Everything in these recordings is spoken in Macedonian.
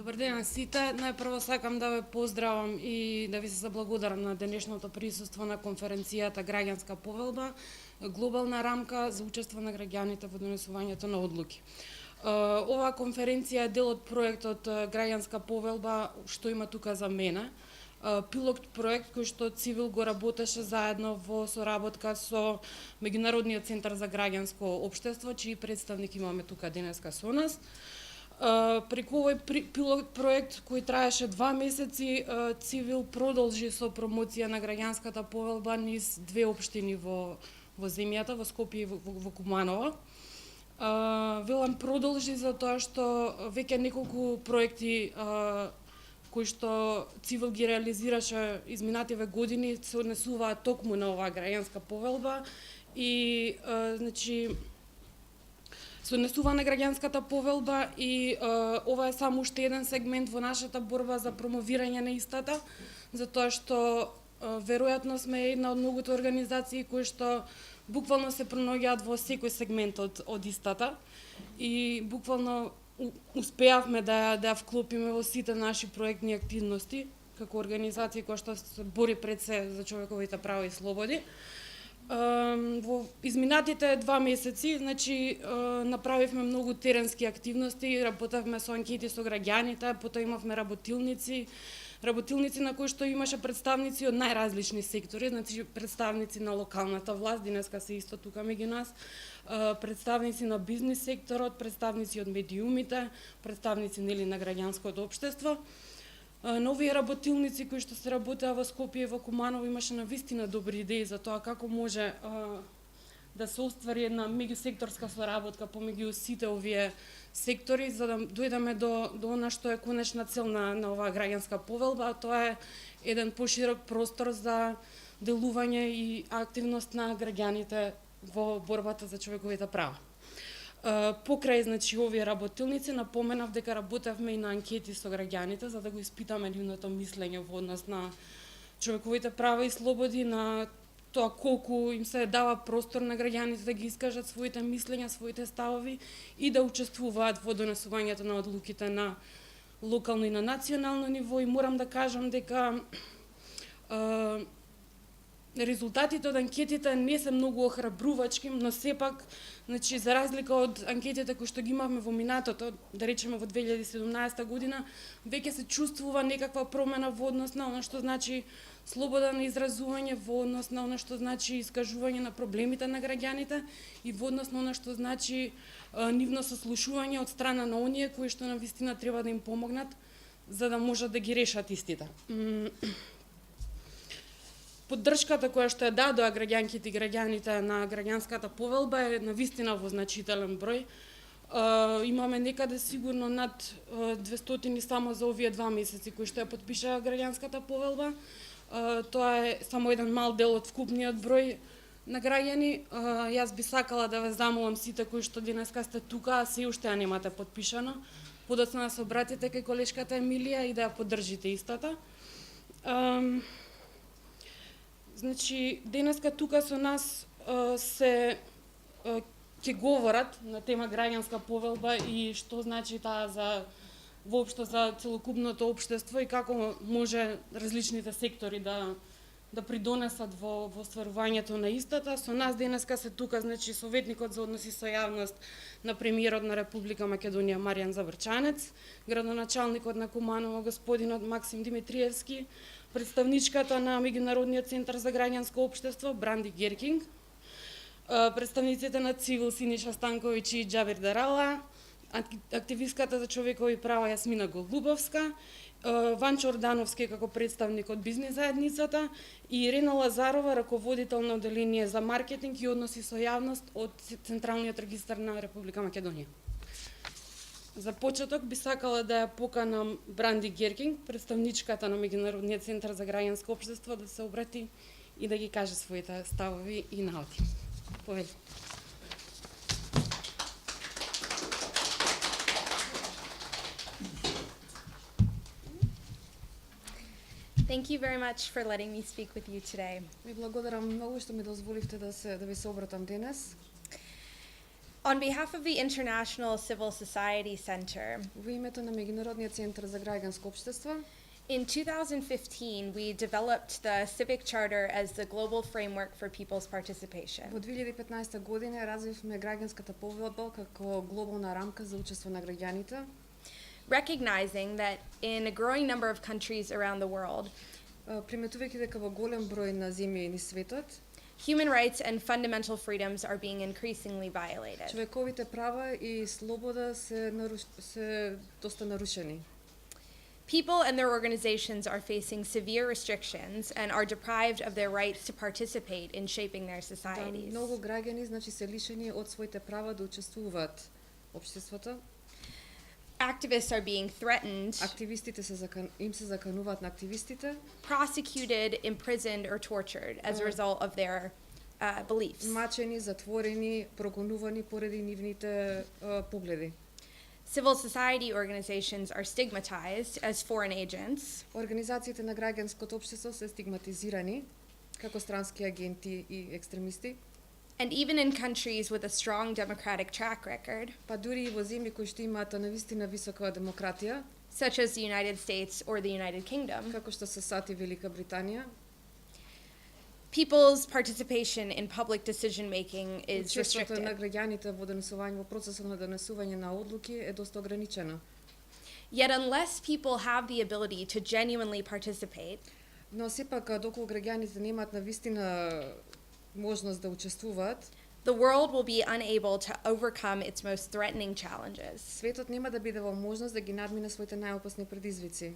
Добар ден на сите. Најпрво сакам да ве поздравам и да ви се заблагодарам на денешното присуство на конференцијата Граѓанска повелба, глобална рамка за учество на граѓаните во донесувањето на одлуки. Оваа конференција е дел од проектот Граѓанска повелба, што има тука за мене. Пилот проект кој што Цивил го работеше заедно во соработка со Меѓународниот центар за граѓанско општество, чиј представник имаме тука денеска со нас. Преку овој пилот проект кој траеше 2 месеци, Цивил продолжи со промоција на граѓанската повелба низ две општини во земјата, во Скопје и во Куманово. Велам продолжи затоа што веќе неколку проекти кои што Цивил ги реализираше изминативе години се однесуваат токму на оваа граѓанска повелба и значи се однесува на граѓанската повелба и ова е само уште еден сегмент во нашата борба за промовирање на истата, затоа што веројатно сме една од многуто организации кои што буквално се пронаоѓаат во секој сегмент од истата и буквално успеавме да ја вклопиме во сите наши проектни активности како организација која што се бори пред се за човековите права и слободи. Во изминатите 2 месеци, значи, направивме многу теренски активности, работевме со анкети со граѓаните, потоа имавме работилници на кои што имаше представници од најразлични сектори, значи представници на локалната власт, денеска се исто тука меѓу нас, представници на бизнис секторот, представници од медиумите, представници нели на граѓанското општество. На овие работилници кои што се работеа во Скопје и во Куманово имаше навистина добри идеи за тоа како може да се оствари една меѓусекторска соработка помеѓу сите овие сектори за да дојдеме до она што е конечна цел на оваа граѓанска повелба, а тоа е еден поширок простор за делување и активност на граѓаните во борбата за човековите права. Покрај значи овие работилници напоменав дека работевме и на анкети со граѓаните за да го испитаме нивното мислење во однос на човековите права и слободи, на тоа колку им се дава простор на граѓаните да ги искажат своите мислења, своите ставови и да учествуваат во донесувањето на одлуките на локално и на национално ниво. И морам да кажам дека резултатите од анкетите не се многу охрабрувачки, но сепак, значи, за разлика од анкетите кои што ги имавме во минатото, да речеме во 2017 година, веќе се чувствува некаква промена во однос на она што значи слобода на изразување, во однос на она што значи искажување на проблемите на граѓаните и во однос на она што значи нивно сослушување од страна на оние кои што навистина треба да им помогнат за да можат да ги решат истите. Поддршката која што ја дадоа граѓанките и граѓаните на граѓанската повелба е навистина во значителен број. Имаме некаде сигурно над 200 само за овие 2 месеци кои што ја подпишаа граѓанската повелба. Тоа е само еден мал дел од вкупниот број на граѓани. Јас би сакала да ве замолам сите кои што денеска сте тука, а се уште ја немате подпишано, подоцна да се обратите кај колешката Емилија и да ја поддржите истата. Значи, денеска тука со нас се ќе говорат на тема граѓанска повелба и што значи таа за воопшто за целокупното општество и како може различните сектори да придонесат во стварувањето на истата. Со нас денеска се тука значи советникот за односи со јавност на премиерот на Република Македонија Маријан Заврчанец, градоначалникот на Куманово господинот Максим Димитриевски, представничката на Меѓународниот центар за граѓанско општество Бранди Геркинг, представниците на Цивил Синиша Станковиќ и Џабир Дарала, активистката за човекови права Јасмина Голубовска, Ванчо Ордановски како представник од бизнис заедницата и Ирена Лазарова, раководител на оделение за маркетинг и односи со јавност од Централниот регистар на Република Македонија. За почеток би сакала да ја поканам Бранди Геркинг, представничката на Меѓународниот центар за граѓанско општество, да се обрати и да ги каже своите ставови и наоди. Повели. Thank you very much for letting me speak with you today. Ви благодарам многу што ми дозволивте да ви се обратам денес. On behalf of the International Civil Society Center, Во името на Меѓународниот центар за граѓанско општество, in 2015 we developed the Civic Charter as the global framework for people's participation. во 2015 година ја развивме граѓанската повелба како глобална рамка за учество на граѓаните, Recognizing that in a growing number of countries around the world, приметувајќи дека во голем број на земји низ светот, human rights and fundamental freedoms are being increasingly violated. човековите права и слобода се доста нарушени. People and their organizations are facing severe restrictions and are deprived of their rights to participate in shaping their Да, societies. многу граѓани се лишени од своите права да учествуваат општеството. Activists are being threatened, Активистите им се закануваат на активистите, prosecuted, imprisoned, or tortured as a result of their beliefs. мачени, затворени, прогонувани поради нивните погледи. Civil society organizations are stigmatized as foreign agents, Организациите на граѓанското општество се стигматизирани како странски агенти и екстремисти, and even in countries with a strong democratic track record, па дури и во земји кои што имаат навистина висока демократија, such as the United States or the United Kingdom, како што се САД и Велика Британија, people's participation in public decision making is учеството на restricted. граѓаните во процесот на донесување на одлуки е доста ограничено. Yet unless people have the ability to genuinely participate, Но сепак доколку граѓаните немаат навистина можност да учествуваат, the world will be unable to overcome its most threatening challenges, светот нема да биде во можност да ги надмине своите најопасни предизвици,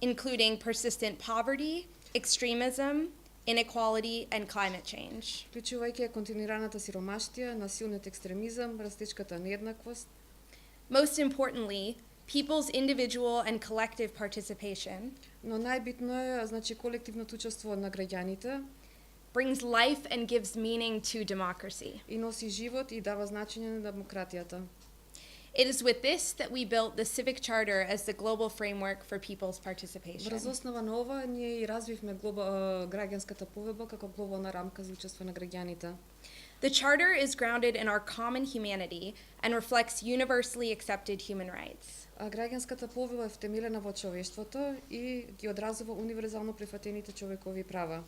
including persistent poverty, extremism, inequality, and climate change. вклучувајќи континуираната сиромаштија, насилниот екстремизам, растечката нееднаквост. Most importantly, people's individual and collective participation Но најбитно е, колективното учество на граѓаните brings life and gives meaning to democracy. и носи живот и дава значење на демократијата. It is with this that we built the Civic Charter as the global framework for people's participation. Врз основа на ова ние и развивме граѓанската повелба како глобална рамка за учество на граѓаните. The Charter is grounded in our common humanity and reflects universally accepted human rights. А граѓанската повелба е втемелена во човештвото и ги одразува универзално прифатените човекови права.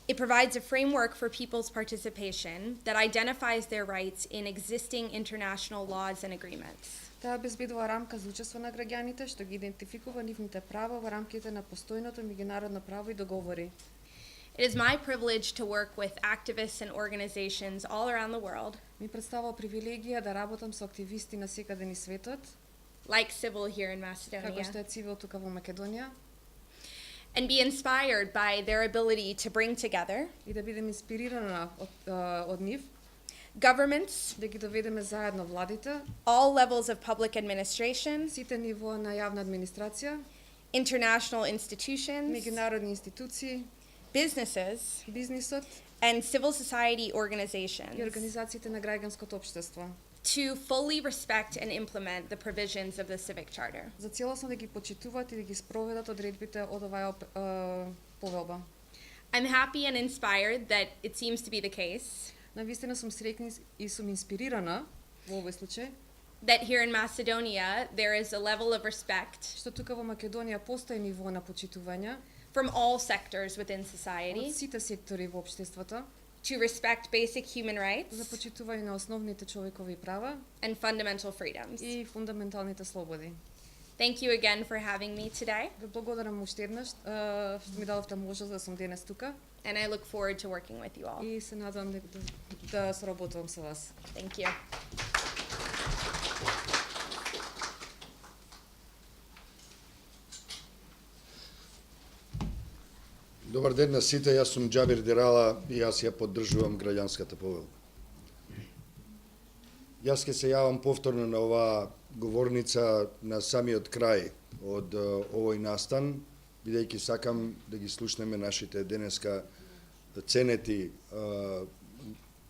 It provides a framework for people's participation that identifies their rights in existing international laws and agreements. Таа обезбедува рамка за учество на граѓаните што ги идентификува нивните права во рамките на постојното меѓународно право и договори. It is my privilege to work with activists and organizations all around the world, Ми представува привилегија да работам со активисти на секаде низ светот, like Civil here in како што Macedonia, е Цивил тука во Македонија, and be inspired by their ability to bring together и да бидем инспирирана од нив, governments, да ги доведеме заедно владите, all levels of public administration, сите нивоа на јавна администрација, international institutions, меѓународни институции, businesses, бизнисот and civil society и organizations организациите на граѓанското општество, to fully respect and implement the provisions of the Civic Charter. за целосно да ги почитуваат и да ги спроведат одредбите од оваа повелба. I'm happy and inspired that it seems to be the case Навистина сум среќна и сум инспирирана во овој случај, that here in Macedonia there is a level of respect што тука во Македонија постои ниво на почитување from all sectors within од society сите сектори во општеството to respect basic human за rights почитување на основните човекови права and fundamental freedoms. и фундаменталните слободи. Thank you again for having me today, Ве благодарам уште еднаш што ми дадовте можност да сум денес тука and I look forward to working with you all. и се надевам да соработувам со вас. Thank you. Добар ден на сите, јас сум Џабир Дирала и јас ја поддржувам граѓанската повелба. Јас ќе се јавам повторно на оваа говорница на самиот крај од овој настан, бидејќи сакам да ги слушнеме нашите денеска ценети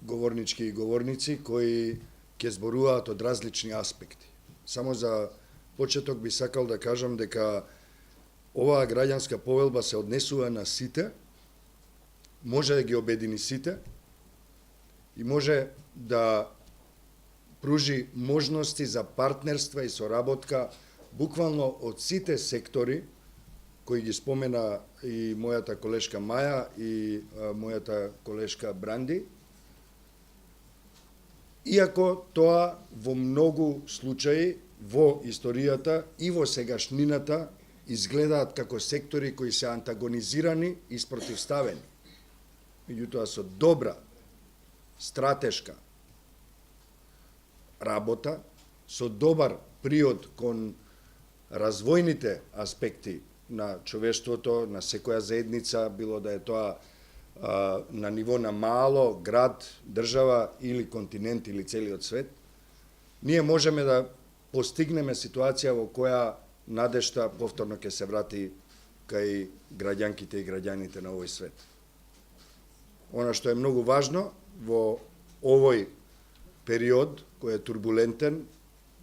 говорнички и говорници кои ќе зборуваат од различни аспекти. Само за почеток би сакал да кажам дека оваа граѓанска повелба се однесува на сите, може да ги обедини сите и може да пружи можности за партнерства и соработка буквално од сите сектори кои ги спомена и мојата колешка Маја и мојата колешка Бранди, иако тоа во многу случаи во историјата и во сегашнината изгледаат како сектори кои се антагонизирани и спротивставени. Меѓутоа со добра стратешка работа, со добар приод кон развојните аспекти на човештвото, на секоја заедница, било да е тоа на ниво на мало, град, држава или континент или целиот свет, ние можеме да постигнеме ситуација во која надежта повторно ќе се врати кај граѓанките и граѓаните на овој свет. Она што е многу важно во овој период кој е турбулентен,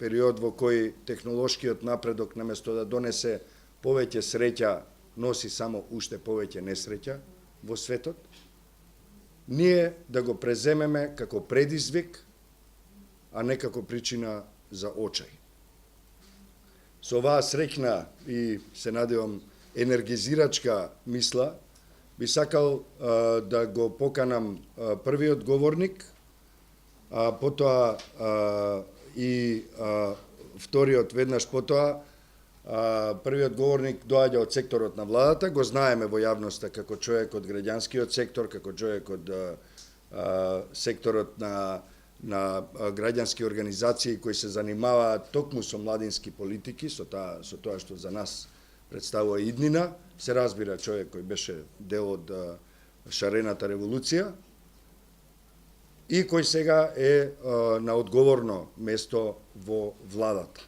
период во кој технолошкиот напредок наместо да донесе повеќе среќа, носи само уште повеќе несреќа во светот, ние да го преземеме како предизвик, а не како причина за очај. Со оваа среќна и се надевам енергизирачка мисла, би сакал да го поканам првиот говорник, потоа и вториот веднаш потоа. Првиот говорник доаѓа од секторот на владата, го знаеме во јавноста како човек од граѓанскиот сектор, како човек од секторот на граѓански организации кои се занимаваат токму со младински политики, со тоа што за нас представува иднина, се разбира човек кој беше дел од шарената револуција и кој сега е на одговорно место во владата.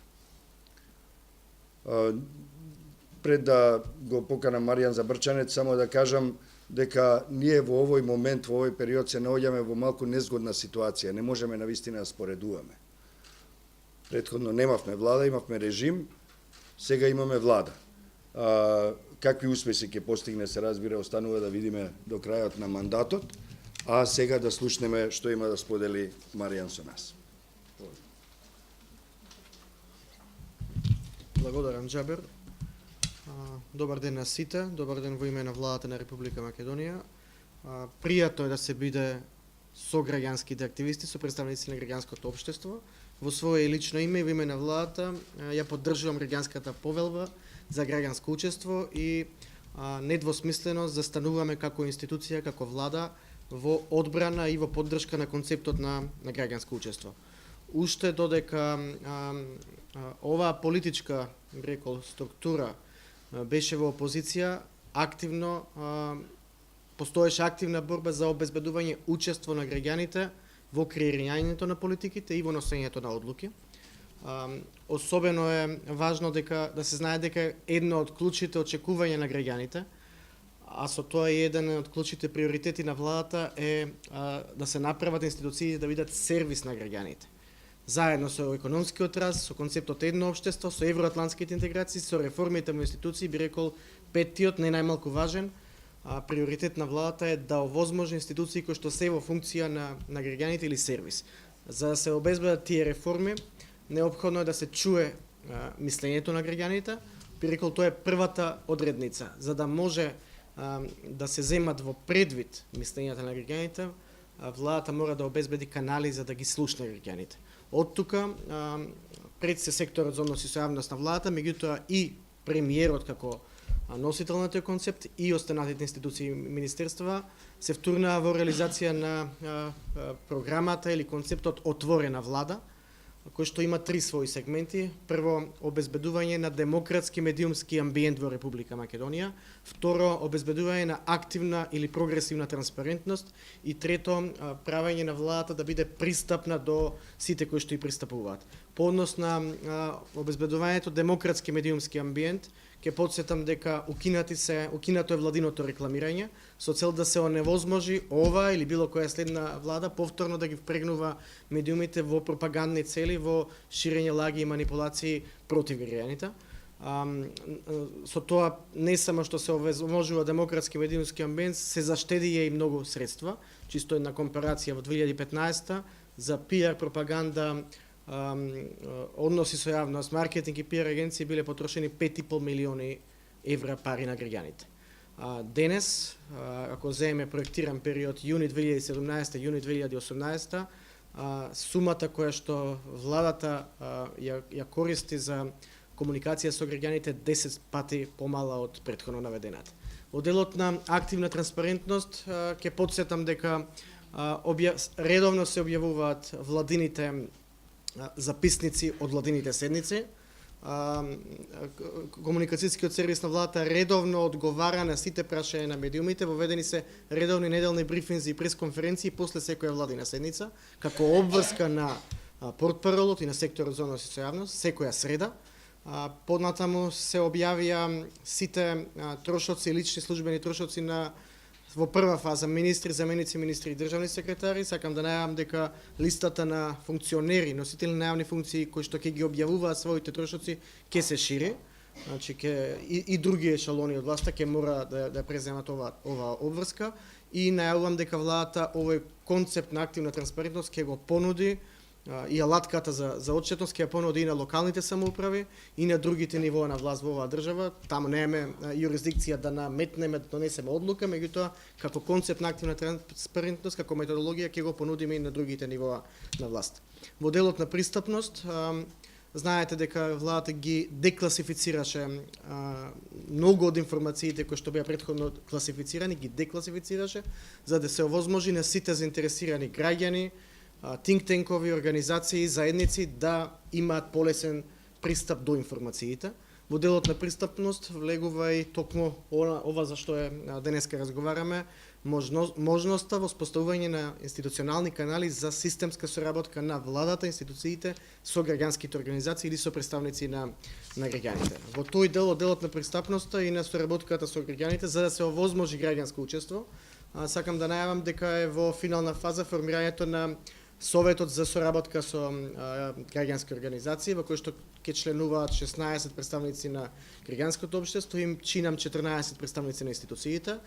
Пред да го поканам Маријан Забрчанец, само да кажам дека ние во овој момент, во овој период се наоѓаме во малку незгодна ситуација. Не можеме навистина да споредуваме. Претходно немавме влада, имавме режим, сега имаме влада. Какви успеси ќе постигне, се разбира, останува да видиме до крајот на мандатот, а сега да слушнеме што има да сподели Маријан со нас. Благодарам, Џабер. Добар ден на сите, добар ден во име на владата на Република Македонија. Пријатно е да се биде со граѓанските активисти, со представници на граѓанското општество. Во свое лично име и во име на владата ја поддржувам граѓанската повелба за граѓанско учество и недвосмислено застануваме како институција, како влада во одбрана и во поддршка на концептот на граѓанско учество. Уште додека оваа политичка, рекол, структура беше во опозиција, активно постоеше активна борба за обезбедување учество на граѓаните во креирањето на политиките и во носењето на одлуки. Особено е важно да се знае дека едно од клучите очекувања на граѓаните, а со тоа и еден од клучите приоритети на владата е да се направат институциите да бидат сервис на граѓаните. Заедно со економскиот раст, со концептот едно општество, со евроатлантските интеграции, со реформите во институции, би рекол петтиот, не најмалку важен, приоритет на владата е да овозможи институции кои што се во функција на граѓаните или сервис. За да се обезбедат тие реформи, неопходно е да се чуе мислењето на граѓаните. Би рекол тоа е првата одредница, за да може да се земат во предвид мислењата на граѓаните, владата мора да обезбеди канали за да ги слушне граѓаните. Од тука пред се секторот за односи со јавност на владата, меѓутоа и премиерот како носител на тој концепт и останатите институции и министерства се втурнаа во реализација на програмата или концептот отворена влада, кој што има три своји сегменти. Прво, обезбедување на демократски медиумски амбиент во Република Македонија. Второ, обезбедување на активна или прогресивна транспарентност. И трето, правење на владата да биде пристапна до сите кои што и пристапуваат. По однос на обезбедувањето демократски медиумски амбиент, ќе подсетам дека укинато е владиното рекламирање со цел да се оневозможи ова или било која следна влада повторно да ги впрегнува медиумите во пропагандни цели, во ширење лаги и манипулации против граѓаните. Со тоа не само што се овозможува демократски медиумски амбиент, се заштедија и многу средства. Чисто една компарација во 2015 за пиар, пропаганда, односи со јавност, маркетинг и пиар агенции биле потрошени 5,5 милиони евра пари на граѓаните. Денес, ако земеме проектиран период јуни 2017, јуни 2018, сумата која што владата ја користи за комуникација со граѓаните 10 пати помала од претходно наведената. Во делот на активна транспарентност ќе потсетам дека редовно се објавуваат владините записници од владините седници. Комуникацијскиот сервис на владата редовно одговара на сите прашања на медиумите, воведени се редовни неделни брифинзи и пресконференции после секоја владина седница, како обврска на портпаролот и на секторот за односи со јавност, секоја среда. Поднатаму се објавија сите трошоци, лични службени трошоци на во прва фаза министри, заменици министри и државни секретари. Сакам да најавам дека листата на функционери, носители на јавни функции кои што ќе ги објавуваат своите трошоци ќе се шири. Значи и други ешалони од власта ќе мора да преземат ова обврска и најавувам дека владата овој концепт на активна транспарентност ќе го понуди и алатката за отчетност ќе ја понуди и на локалните самоуправи и на другите нивоа на власт во оваа држава. Таму немаме юрисдикција да наметнеме, да донесеме одлука, меѓутоа како концепт на активна транспарентност, како методологија ќе го понудиме и на другите нивоа на власт. Во делот на пристапност, знаете дека владата ги декласифицираше многу од информациите кои што беа претходно класифицирани, ги декласифицираше за да се овозможи на сите заинтересирани граѓани, think tankoви, организации, заедници да имаат полесен пристап до информациите. Во делот на пристапност влегува и токму ова за што денеска разговараме, можноста во споставување на институционални канали за системска соработка на владата, институциите со граѓанските организации или со представници на граѓаните. Во тој дел, делот на пристапноста и на соработката со граѓаните за да се овозможи граѓанско учество, сакам да најавам дека е во финална фаза формирањето на Советот за соработка со граѓански организации, во кој што ќе членуваат 16 представници на граѓанското општество и чинам 14 представници на институциите.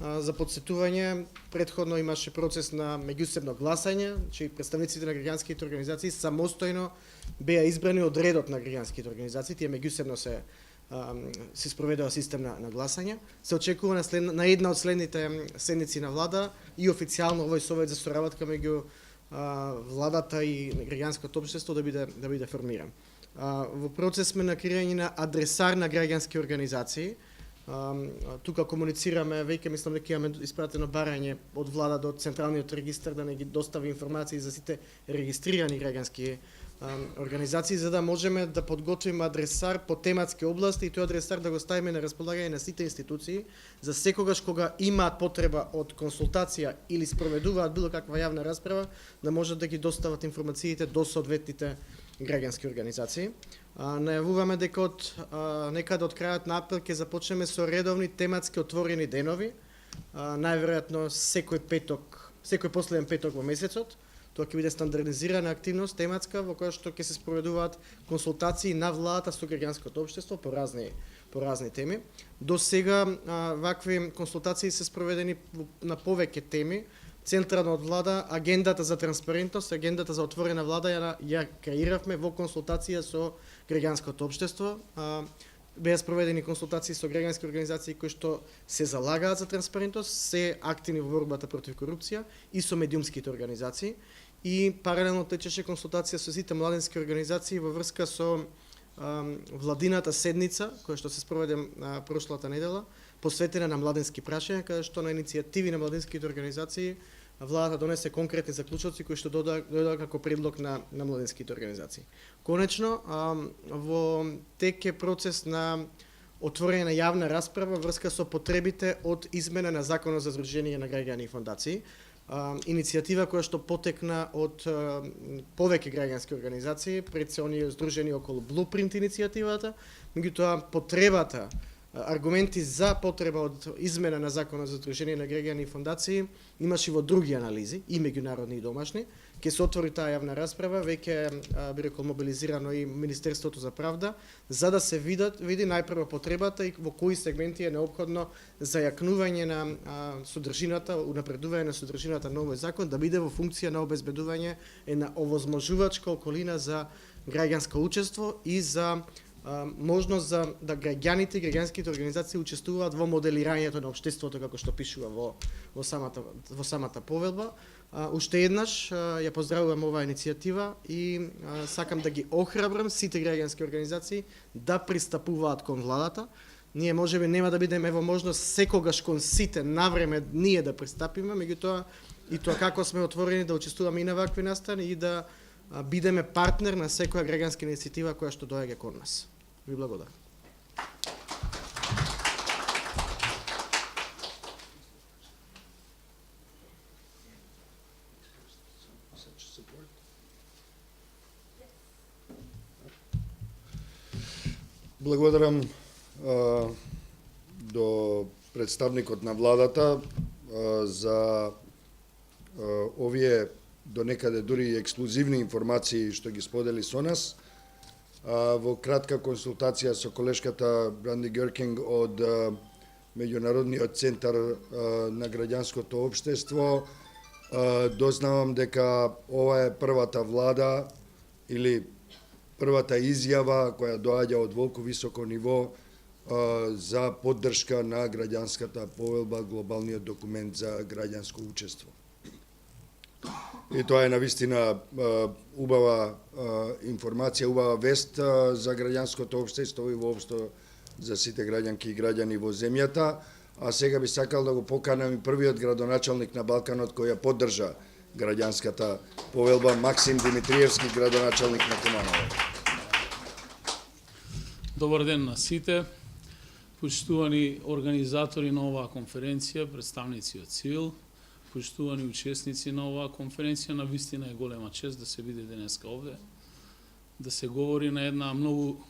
За подсетување, претходно имаше процес на меѓусебно гласање, че представниците на граѓанските организации самостојно беа избрани од редот на граѓанските организации, тие меѓусебно се спроведува систем на гласање. Се очекува на една од следните седници на влада и официјално овој совет за соработка меѓу владата и граѓанското општество да биде формиран. Во процес сме на креање на адресар на граѓански организации. Тука комуницираме, веќе мислам дека имаме испратено барање од влада до Централниот регистар да не ги достави информации за сите регистрирани граѓански организации, за да можеме да подготвиме адресар по тематски области и тој адресар да го ставиме на располагање на сите институции за секогаш кога имаат потреба од консултација или спроведуваат било каква јавна расправа, да можат да ги достават информациите до соодветните граѓански организации. Најавуваме дека некаде од крајот на април ќе започнеме со редовни тематски отворени денови, најверојатно секој последен петок во месецот. Тоа ќе биде стандардизирана активност тематска во која што ќе се спроведуваат консултации на владата со граѓанското општество по разни теми. До сега вакви консултации се спроведени на повеќе теми. Централно од влада, агендата за транспарентност, агендата за отворена влада ја креиравме во консултација со граѓанското општество. Беа спроведени консултации со граѓански организации кои што се залагаат за транспарентност, се активни во борбата против корупција и со медиумските организации. И паралелно течеше консултација со сите младински организации во врска со владината седница, која што се спроведе прошлата недела, посветена на младински прашања, каде што на иницијативи на младинските организации владата донесе конкретни заклучоци кои што дојдоа како предлог на младинските организации. Конечно, во тек е процес на отворање на јавна расправа врска со потребите од измена на Законот за здружение на граѓани и фондации, иницијатива која што потекна од повеќе граѓански организации, пред се оние здружени околу Blueprint иницијативата, меѓутоа потребата, аргументи за потреба од измена на Законот за здружение на граѓани и фондации имаше во други анализи, и меѓународни и домашни, ќе се отвори таа јавна расправа, веќе би рекол мобилизирано и Министерството за правда, за да се види најпрво потребата и во кои сегменти е неопходно зајакнување на содржината, унапредување на содржината на овој закон, да биде во функција на обезбедување една овозможувачка околина за граѓанско учество и за можност за да граѓаните и граѓанските организации учествуваат во моделирањето на општеството како што пишува во самата повелба. Уште еднаш ја поздравувам оваа иницијатива и сакам да ги охрабрам сите граѓански организации да пристапуваат кон владата. Ние можеби нема да бидеме во можност секогаш кон сите навреме ние да пристапиме, меѓутоа и тоа како сме отворени да учествуваме и на вакви настани и да бидеме партнер на секоја граѓанска иницијатива која што доаѓа кон нас. Ви благодарам. Благодарам до представникот на владата за овие до некаде дури ексклузивни информации што ги сподели со нас. Во кратка консултација со колешката Бранди Геркинг од Меѓународниот центар на граѓанското општество, дознавам дека ова е првата влада или првата изјава која доаѓа од волку високо ниво за поддршка на граѓанската повелба, глобалниот документ за граѓанско учество. И тоа е навистина убава информација, убава вест за граѓанското општество и воопшто за сите граѓанки и граѓани во земјата. А сега би сакал да го поканам и првиот градоначалник на Балканот кој ја поддржа граѓанската повелба, Максим Димитриевски, градоначалник на Куманово. Добар ден на сите, почитувани организатори на оваа конференција, представници од ЦИВИЛ, почитувани учесници на оваа конференција, на вистина е голема чест да се биде денеска овде, да се говори на една многу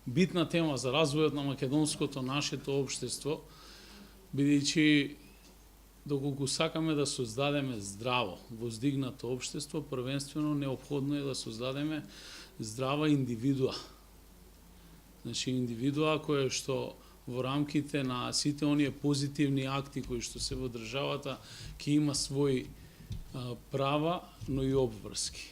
битна тема за развојот на македонското, нашето општество, бидејќи доколку сакаме да создадеме здраво, воздигнато општество, првенствено неопходно е да создадеме здрава индивидуа. Значи, индивидуа која што во рамките на сите оние позитивни акти кои што се во државата ќе има своји права, но и обврски.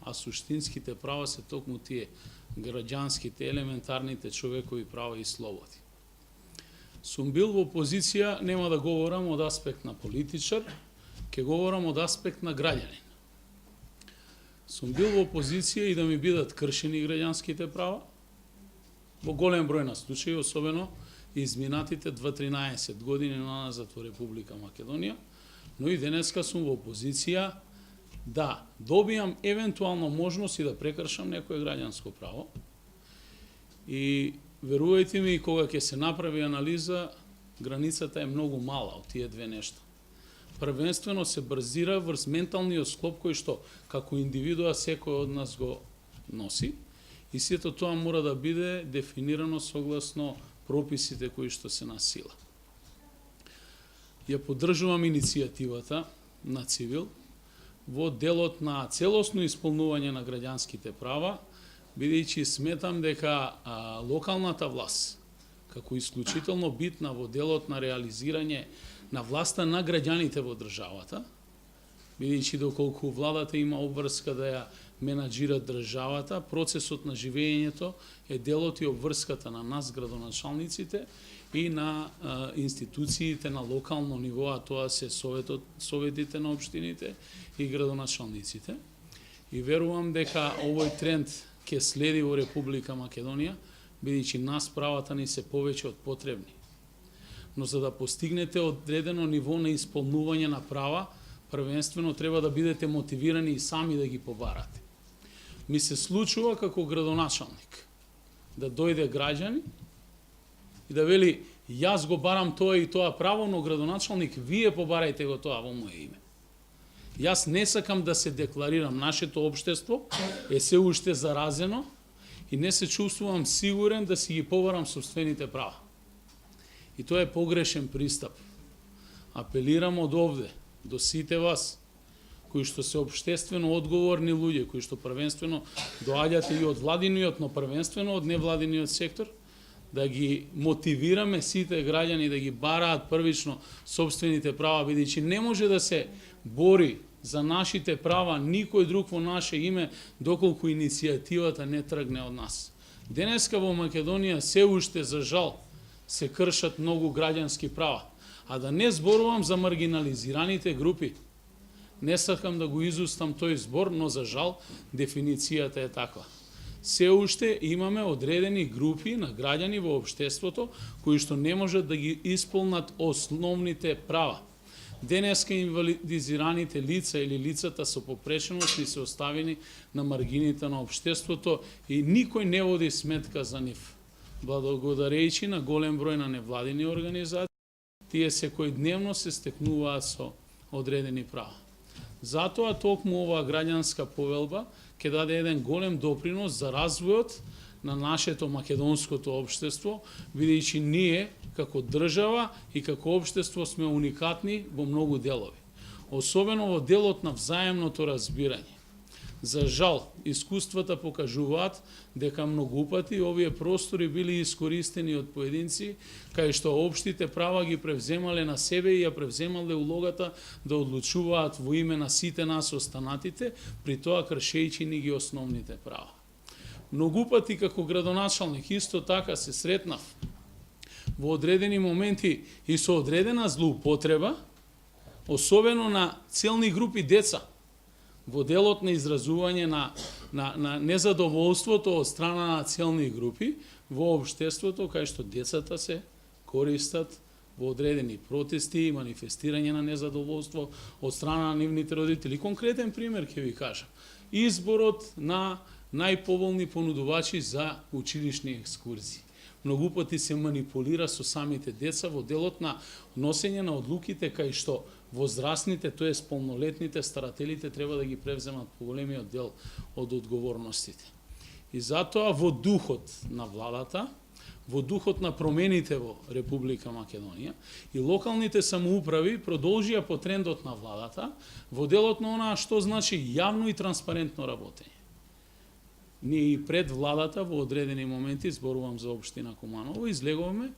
А суштинските права се токму тие граѓанските, елементарните човекови права и слободи. Сум бил во позиција, нема да говорам од аспект на политичар, ќе говорам од аспект на граѓанин. Сум бил во позиција и да ми бидат кршени граѓанските права, во голем број на случаи, особено изминатите 2-13 години назад во Република Македонија, но и денеска сум во позиција да добијам евентуално можност и да прекршам некое граѓанско право. И верувајте ми, кога ќе се направи анализа, границата е многу мала од тие две нешта. Првенствено се базира врз менталниот склоп кој што како индивидуа секој од нас го носи, и сето тоа мора да биде дефинирано согласно прописите кои што се на сила. Ја поддржувам иницијативата на ЦИВИЛ во делот на целосно исполнување на граѓанските права, бидејќи сметам дека локалната власт, како исклучително битна во делот на реализирање на власта на граѓаните во државата, бидејќи доколку владата има обврска да ја менаџира државата, процесот на живењето е делот и обврската на нас, градоначалниците, и на институциите на локално ниво, а тоа се советите на општините и градоначалниците. И верувам дека овој тренд ќе следи во Република Македонија, бидејќи нас правата ни се повеќе од потребни. Но за да постигнете одредено ниво на исполнување на права, првенствено треба да бидете мотивирани и сами да ги побарате. Ми се случува како градоначалник да дојде граѓани и да вели јас го барам тоа и тоа право, но градоначалник вие побарајте го тоа во моје име. Јас не сакам да се декларирам, нашето општество е се уште заразено и не се чувствувам сигурен да си ги побарам собствените права. И тоа е погрешен пристап. Апелирам од овде до сите вас кои што се општествено одговорни луѓе, кои што првенствено доаѓате и од владиниот, но првенствено од невладиниот сектор, да ги мотивираме сите граѓани да ги бараат првично собствените права, бидејќи не може да се бори за нашите права никој друг во наше име доколку иницијативата не тргне од нас. Денеска во Македонија се уште за жал се кршат многу граѓански права, а да не зборувам за маргинализираните групи. Не сакам да го изустам тој збор, но за жал дефиницијата е таква. Се уште имаме одредени групи на граѓани во општеството кои што не можат да ги исполнат основните права. Денеска инвалидизираните лица или лицата со попречености се оставени на маргините на општеството и никој не води сметка за нив. Благодарејќи на голем број на невладини организации, тие секојдневно се стекнуваат со одредени права. Затоа токму оваа граѓанска повелба ќе даде еден голем допринос за развојот на нашето македонското општество, бидејќи ние како држава и како општество сме уникатни во многу делови, особено во делот на взаемното разбирање. За жал, искуствата покажуваат дека многу пати овие простори били искористени од поединци, кај што општите права ги превземале на себе и ја превземале улогата да одлучуваат во име на сите нас останатите, при тоа кршејќи ни ги основните права. Многу пати како градоначалник исто така се сретнав во одредени моменти и со одредена злоупотреба, особено на целни групи деца, во делот на изразување на незадоволството од страна на целни групи во општеството, кај што децата се користат во одредени протести и манифестирање на незадоволство од страна на нивните родители. Конкретен пример ќе ви кажам. Изборот на најповолни понудувачи за училишни екскурзии. Многу пати се манипулира со самите деца во делот на носење на одлуките кај што возрастните, тоест полнолетните, старателите треба да ги превземат поголемиот дел од одговорностите. И затоа во духот на владата, во духот на промените во Република Македонија и локалните самоуправи продолжија по трендот на владата во делот на онаа што значи јавно и транспарентно работење. Ние и пред владата во одредени моменти, зборувам за општина Куманово, излегуваме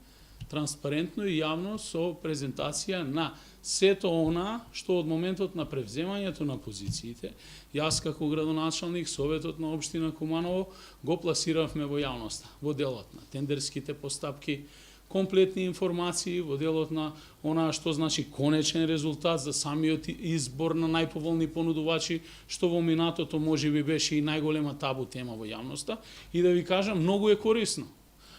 транспарентно и јавно со презентација на сето она што од моментот на превземањето на позициите, јас како градоначалник, Советот на општина Куманово го пласиравме во јавноста, во делот на тендерските постапки, комплетни информации во делот на она што значи конечен резултат за самиот избор на најповолни понудувачи, што во минатото можеби беше и најголема табу тема во јавноста, и да ви кажам, многу е корисно.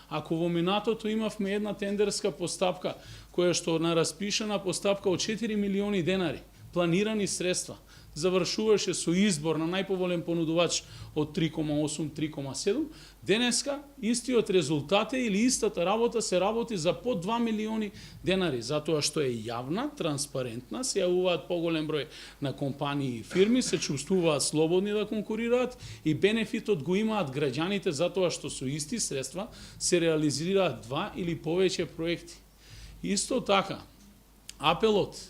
Ако во минатото имавме една тендерска постапка, која што на распишана постапка од 4 милиони денари, планирани средства, завршуваше со избор на најповолен понудувач од 3,8, 3,7, денеска истиот резултат или истата работа се работи за по 2 милиони денари, затоа што е јавна, транспарентна, се јавуваат поголем број на компании и фирми, се чувствуваат слободни да конкурираат и бенефитот го имаат граѓаните затоа што со исти средства се реализираат 2 или повеќе проекти. Исто така, апелот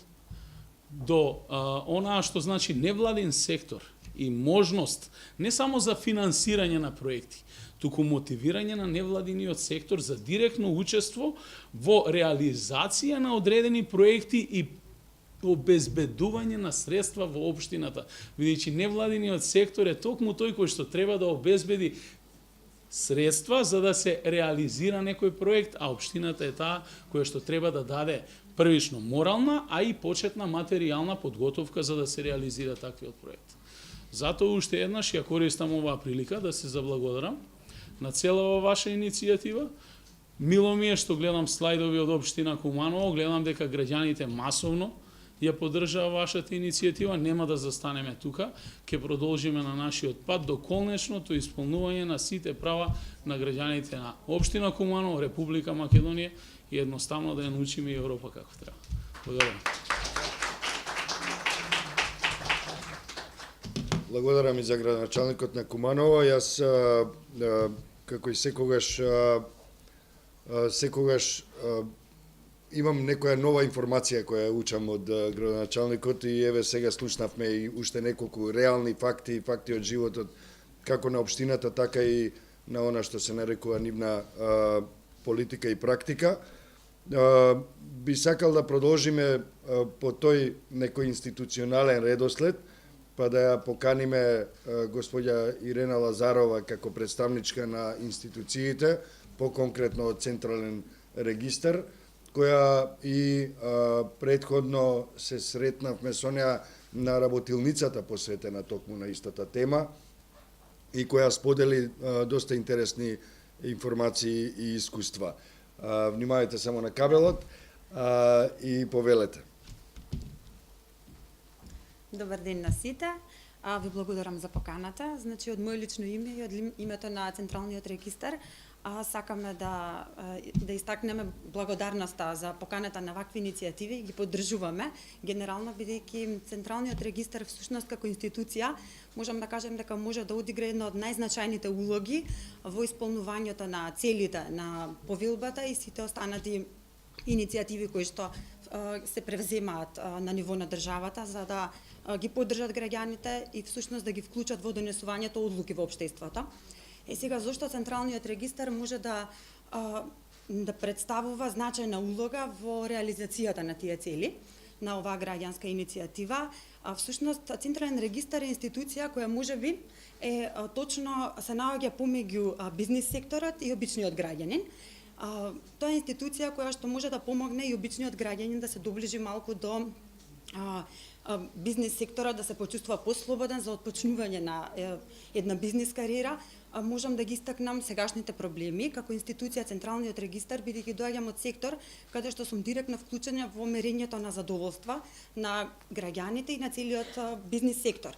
до онаа што значи невладин сектор и можност не само за финансирање на проекти, туку мотивирање на невладиниот сектор за директно учество во реализација на одредени проекти и обезбедување на средства во општината, бидејќи невладиниот сектор е токму тој кој што треба да обезбеди средства за да се реализира некој проект, а општината е таа која што треба да даде првично морална, а и почетна материјална подготовка за да се реализира таквиот проект. Затоа уште еднаш ја користам оваа прилика да се заблагодарам на целава ваша иницијатива. Мило ми е што гледам слайдови од општина Куманово, гледам дека граѓаните масовно ја поддржаа вашата иницијатива, нема да застанеме тука, ќе продолжиме на нашиот пат до конечното исполнување на сите права на граѓаните на општина Куманово, Република Македонија и едноставно да ја научиме Европа како треба. Благодарам. Благодарам и за градоначалникот на Куманово. Јас како и секогаш имам некоја нова информација која учам од градоначалникот и еве сега слушнавме и уште неколку реални факти од животот како на општината, така и на она што се нарекува нивна политика и практика. Би сакал да продолжиме по тој некој институционален редослед, па да ја поканиме господја Ирена Лазарова како представничка на институциите, по-конкретно од Централен регистар, која и претходно се сретнавме со неа на работилницата посветена токму на истата тема и која сподели доста интересни информации и искуства. Внимавајте само на кабелот и повелете. Добар ден на сите. Ви благодарам за поканата. Значи, од моје лично име и од името на Централниот регистар сакаме да истакнеме благодарноста за поканата на вакви иницијативи и ги поддржуваме. Генерално, бидејќи Централниот регистар всушност како институција, можам да кажем дека може да одигра една од најзначајните улоги во исполнувањето на целите на повелбата и сите останати иницијативи кои што се превземаат на ниво на државата за да ги поддржат граѓаните и всушност да ги вклучат во донесувањето одлуки во општеството. Сега зошто Централниот регистар може да представува значајна улога во реализацијата на тие цели на оваа граѓанска иницијатива? Всушност Централен регистар е институција која можеби точно се наоѓа помеѓу бизнис секторот и обичниот граѓанин. Тоа е институција која што може да помогне и обичниот граѓанин да се доближи малку до бизнис секторот, да се почувствува послободен за отпочнување на една бизнис кариера. Можам да ги истакнам сегашните проблеми како институција Централниот регистар, бидејќи доаѓам од сектор каде што сум директно вклучена во мерењето на задоволства на граѓаните и на целиот бизнис сектор.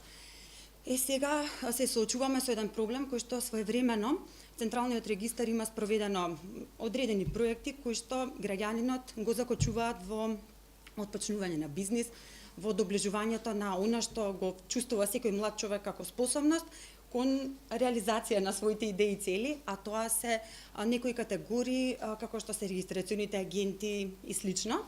Сега се соочуваме со еден проблем кој што своевремено Централниот регистар има спроведено одредени проекти кои што граѓанинот го закочуваат во отпочнување на бизнис, во доближувањето на она што го чувствува секој млад човек како способност кон реализација на своите идеи и цели, а тоа се некои категории како што се регистрационите агенти и слично.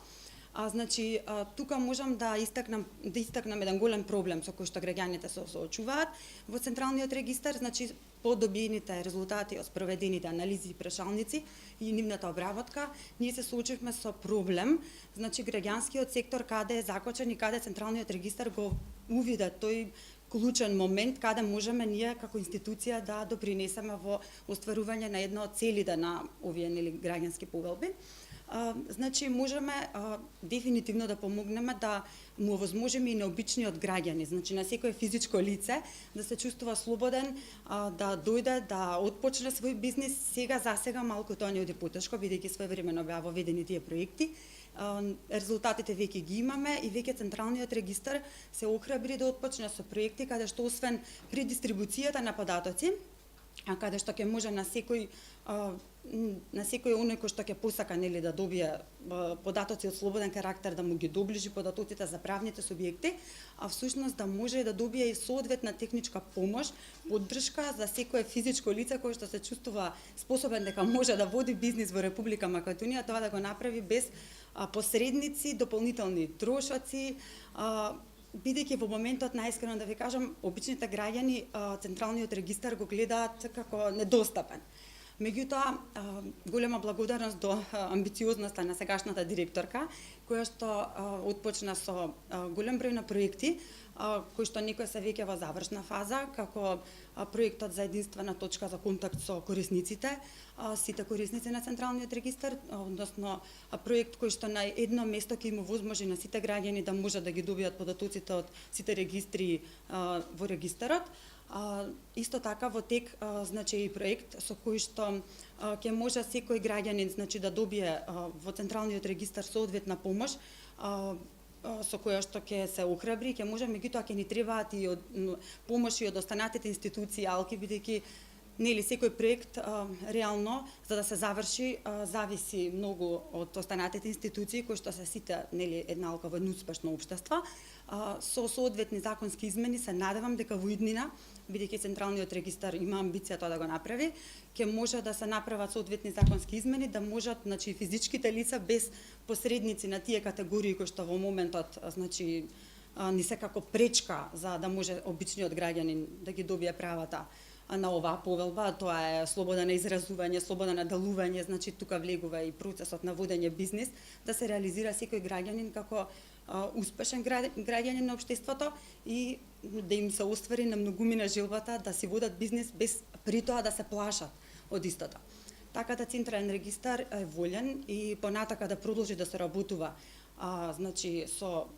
Значи, тука можам да истакнам еден голем проблем со кој што граѓаните се соочуваат во Централниот регистар, значи по добиените резултати од спроведените анализи и прашалници и нивната обработка, ние се соочивме со проблем, значи граѓанскиот сектор каде е закочен и каде Централниот регистар го увиде тој клучен момент каде можеме ние како институција да допринесеме во остварување на една од целите на овие граѓански повелби. Значи можеме дефинитивно да помогнеме да му овозможиме и на обичниот граѓани, значи на секое физичко лице да се чувствува слободен, да дојде да отпочне свој бизнис. Сега малку тоа не оди потешко, бидејќи своевремено беа воведени тие проекти. Резултатите веќе ги имаме и веќе Централниот регистар се охрабри да отпочне со проекти каде што освен при дистрибуцијата на податоци, каде што ќе може на секој оној кој што ќе посака да добие податоци од слободен карактер, да му ги доближи податоците за правните субјекти, а всушност да може да добие и соодветна техничка помош, поддршка за секое физичко лице кое што се чувствува способен дека може да води бизнис во Република Македонија, тоа да го направи без посредници, дополнителни трошоци, бидејќи во моментот, најискрено да ви кажам, обичните граѓани Централниот регистар го гледаат како недостапен. Меѓутоа, голема благодарност до амбициозноста на сегашната директорка, која што отпочна со голем број на проекти, кои што некои се веќе во завршна фаза, како проектот за единствена точка за контакт со корисниците, сите корисници на Централниот регистар, односно проект кој што на едно место ќе им овозможи на сите граѓани да можат да ги добијат податоците од сите регистри во регистарот. Исто така во тек значи и проект со кој што ќе може секој граѓанин значи да добие во Централниот регистар соодветна помош со која што ќе се охрабри, ќе може, меѓутоа ќе ни требаат и помоши од останатите институции алки, бидејќи Нели секој проект реално за да се заврши зависи многу од останатите институции кои што се сите нели една алка во едно успешно општество. Со соодветни законски измени се надевам дека во иднина, бидејќи Централниот регистар има амбиција тоа да го направи, ќе може да се направат соодветни законски измени да можат значи физичките лица без посредници на тие категории кои што во моментот значи ни се како пречка за да може обичниот граѓанин да ги добие правата на оваа повелба, тоа е слобода на изразување, слобода на делување, значи тука влегува и процесот на водење бизнис, да се реализира секој граѓанин како успешен граѓанин на општеството и да им се оствари на многумина желбата да си водат бизнис без при тоа да се плашат од истото. Така да Централен регистар е волен и понатака да продолжи да се работува значи со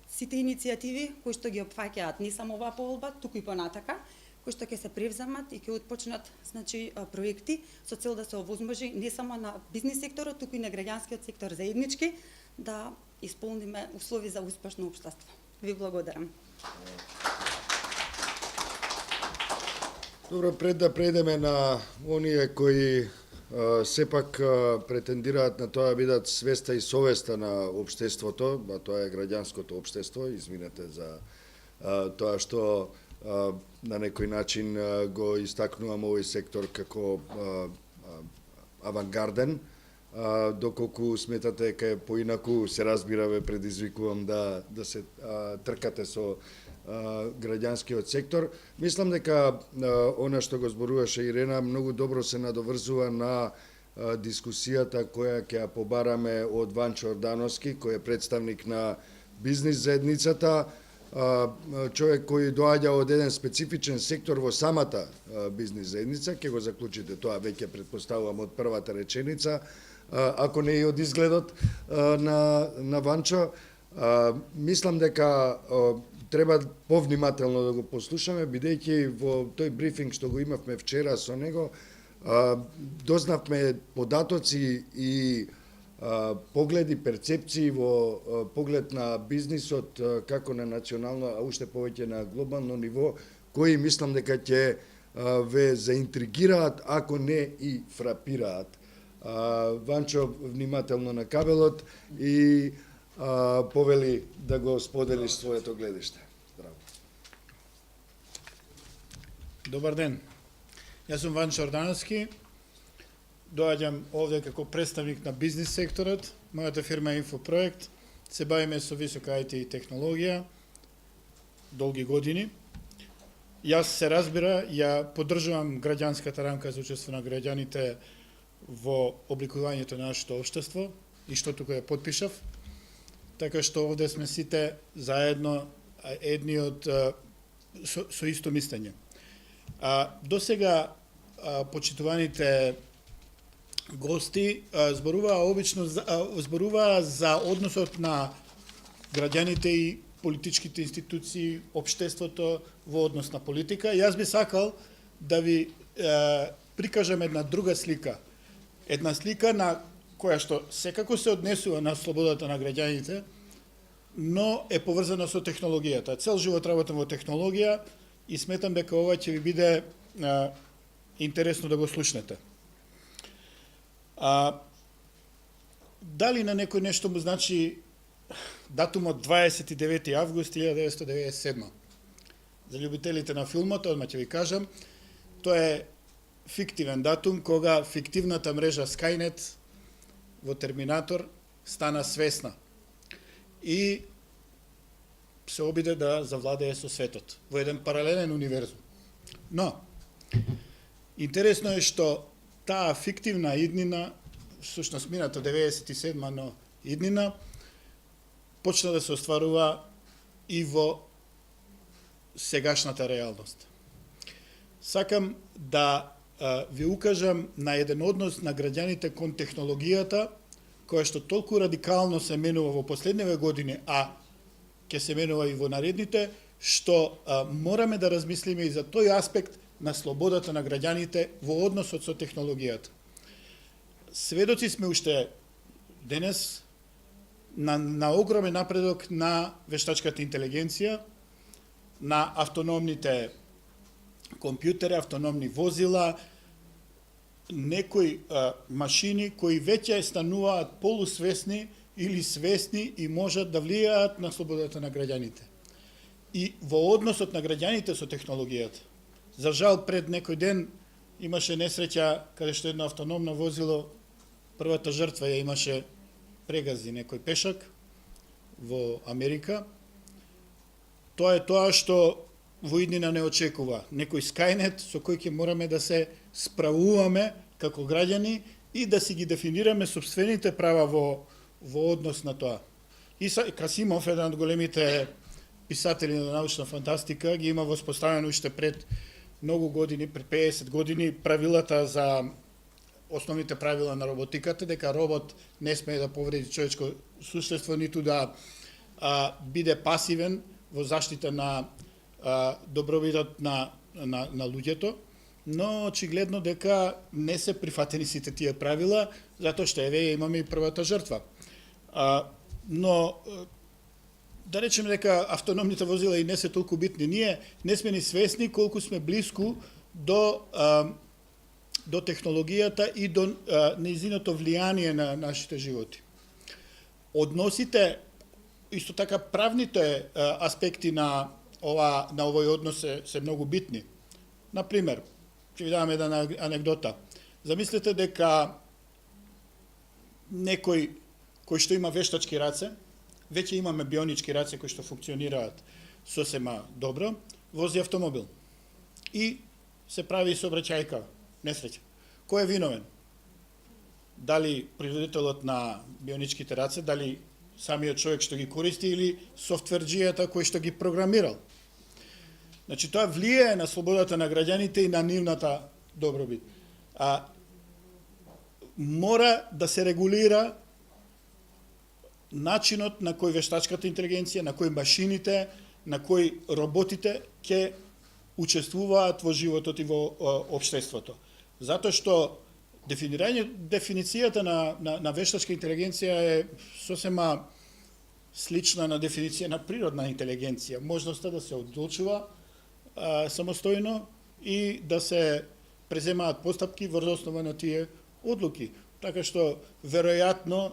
сите иницијативи кои што ги опфаќаат не само оваа повелба, туку и понатака, кои што ќе се превземат и ќе отпочнат значи проекти со цел да се овозможи не само на бизнис секторот, туку и на граѓанскиот сектор заеднички да исполниме услови за успешно општество. Ви благодарам. Добро, пред да преидеме на оние кои сепак претендираат на тоа да бидат свеста и совеста на општеството, а тоа е граѓанското општество, извинете за тоа што на некој начин го истакнувам овој сектор како авангарден, доколку сметате дека поинаку се разбира, ве предизвикувам да се тркате со граѓанскиот сектор. Мислам дека она што го зборуваше Ирена многу добро се надоврзува на дискусијата која ќе ја побараме од Ванчо Ордановски, кој е представник на бизнис заедницата, човек кој доаѓа од еден специфичен сектор во самата бизнис заедница, ќе го заклучите тоа веќе претпоставувам од првата реченица, ако не и од изгледот на Ванчо. Мислам дека треба повнимателно да го послушаме, бидејќи во тој брифинг што го имавме вчера со него, дознавме податоци и погледи, перцепции во поглед на бизнисот како на национално, а уште повеќе на глобално ниво, кои мислам дека ќе ве заинтригираат, ако не и фрапираат. Ванчо внимателно на кабелот и повели да го споделиш своето гледиште. Здраво. Добар ден. Јас сум Ванчо Ордановски. Доаѓам овде како представник на бизнис секторот. Мојата фирма е Инфопроект. Се бавиме со висока IT и технологија долги години. Јас се разбира, ја поддржувам граѓанската рамка за учество на граѓаните во обликувањето на нашето општество и што тука ја потпишав. Така што овде сме сите заедно едни од со исто мислење. До сега почитуваните гости зборуваа за односот на граѓаните и политичките институции, општеството во однос на политика. Јас би сакал да ви прикажам една друга слика. Една слика на која што секако се однесува на слободата на граѓаните, но е поврзана со технологијата. Цел живот работам во технологија и сметам дека ова ќе ви биде интересно да го слушнете. Дали на некој нешто му значи датумот 29 август 1997? За љубителите на филмот, одма ќе ви кажам, тоа е фиктивен датум кога фиктивната мрежа Skynet во Терминатор стана свесна и се обиде да завладее со светот во еден паралелен универзум. Но, интересно е што таа фиктивна иднина, всушност минато 97, но иднина, почна да се остварува и во сегашната реалност. Сакам да ви укажам на еден однос на граѓаните кон технологијата, која што толку радикално се менува во последниве години, а ќе се менува и во наредните, што мораме да размислиме и за тој аспект на слободата на граѓаните во односот со технологијата. Сведоци сме уште денес на огромен напредок на вештачката интелигенција, на автономните компјутери, автономни возила, некои машини кои веќе стануваат полусвесни или свесни и можат да влијаат на слободата на граѓаните. И во односот на граѓаните со технологијата. За жал, пред некој ден имаше несреќа каде што едно автономно возило, првата жртва ја имаше прегази некој пешак во Америка. Тоа е тоа што во иднина не очекува. Некој Skynet со кој ќе мораме да се справуваме како граѓани и да си ги дефинираме собствените права во однос на тоа. Касимов, еден од големите писатели на научна фантастика, ги има воспоставено уште пред многу години, пред 50 години, правилата за основните правила на роботиката, дека робот не смее да повреди човечко суштество, ниту да биде пасивен во заштита на добробитот на луѓето, но очигледно дека не се прифатени сите тие правила, затоа што еве имаме и првата жртва. Но да речеме дека автономните возила и не се толку битни, ние не сме ни свесни колку сме блиску до технологијата и до нејзиното влијание на нашите животи. Односите, исто така правните аспекти на овој однос се многу битни. Например, ќе ви давам една анегдота. Замислете дека некој кој што има вештачки раце, веќе имаме бионички раце кои што функционираат сосема добро, вози автомобил и се прави сообраќајка, несреќа. Кој е виновен? Дали производителот на бионичките раце, дали самиот човек што ги користи или софтверџијата кој што ги програмирал? Значи, тоа влијае на слободата на граѓаните и на нивната добробит. Мора да се регулира начинот на кој вештачката интелигенција, на кој машините, на кој роботите ќе учествуваат во животот и во општеството. Затоа што дефиницијата на вештачка интелигенција е сосема слична на дефиниција на природна интелигенција. Можноста да се одлучува самостојно и да се преземаат постапки врз основа на тие одлуки. Така што, веројатно,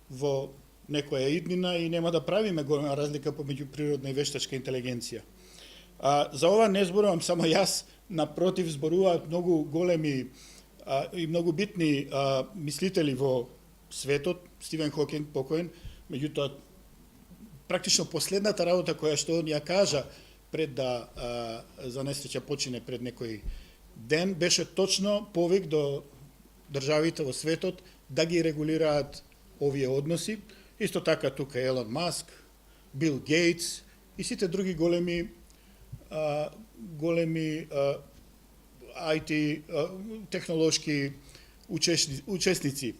во некоја иднина и нема да правиме голема разлика помеѓу природна и вештачка интелигенција. За ова не зборувам само јас, напротив, зборуваат многу големи и многу битни мислители во светот, Стивен Хокинг покоен, меѓутоа практично последната работа која што он ја кажа пред да за несреќа почине пред некој ден, беше точно повик до државите во светот да ги регулираат овие односи. Исто така тука Елон Маск, Бил Гейтс и сите други големи IT технолошки учесници.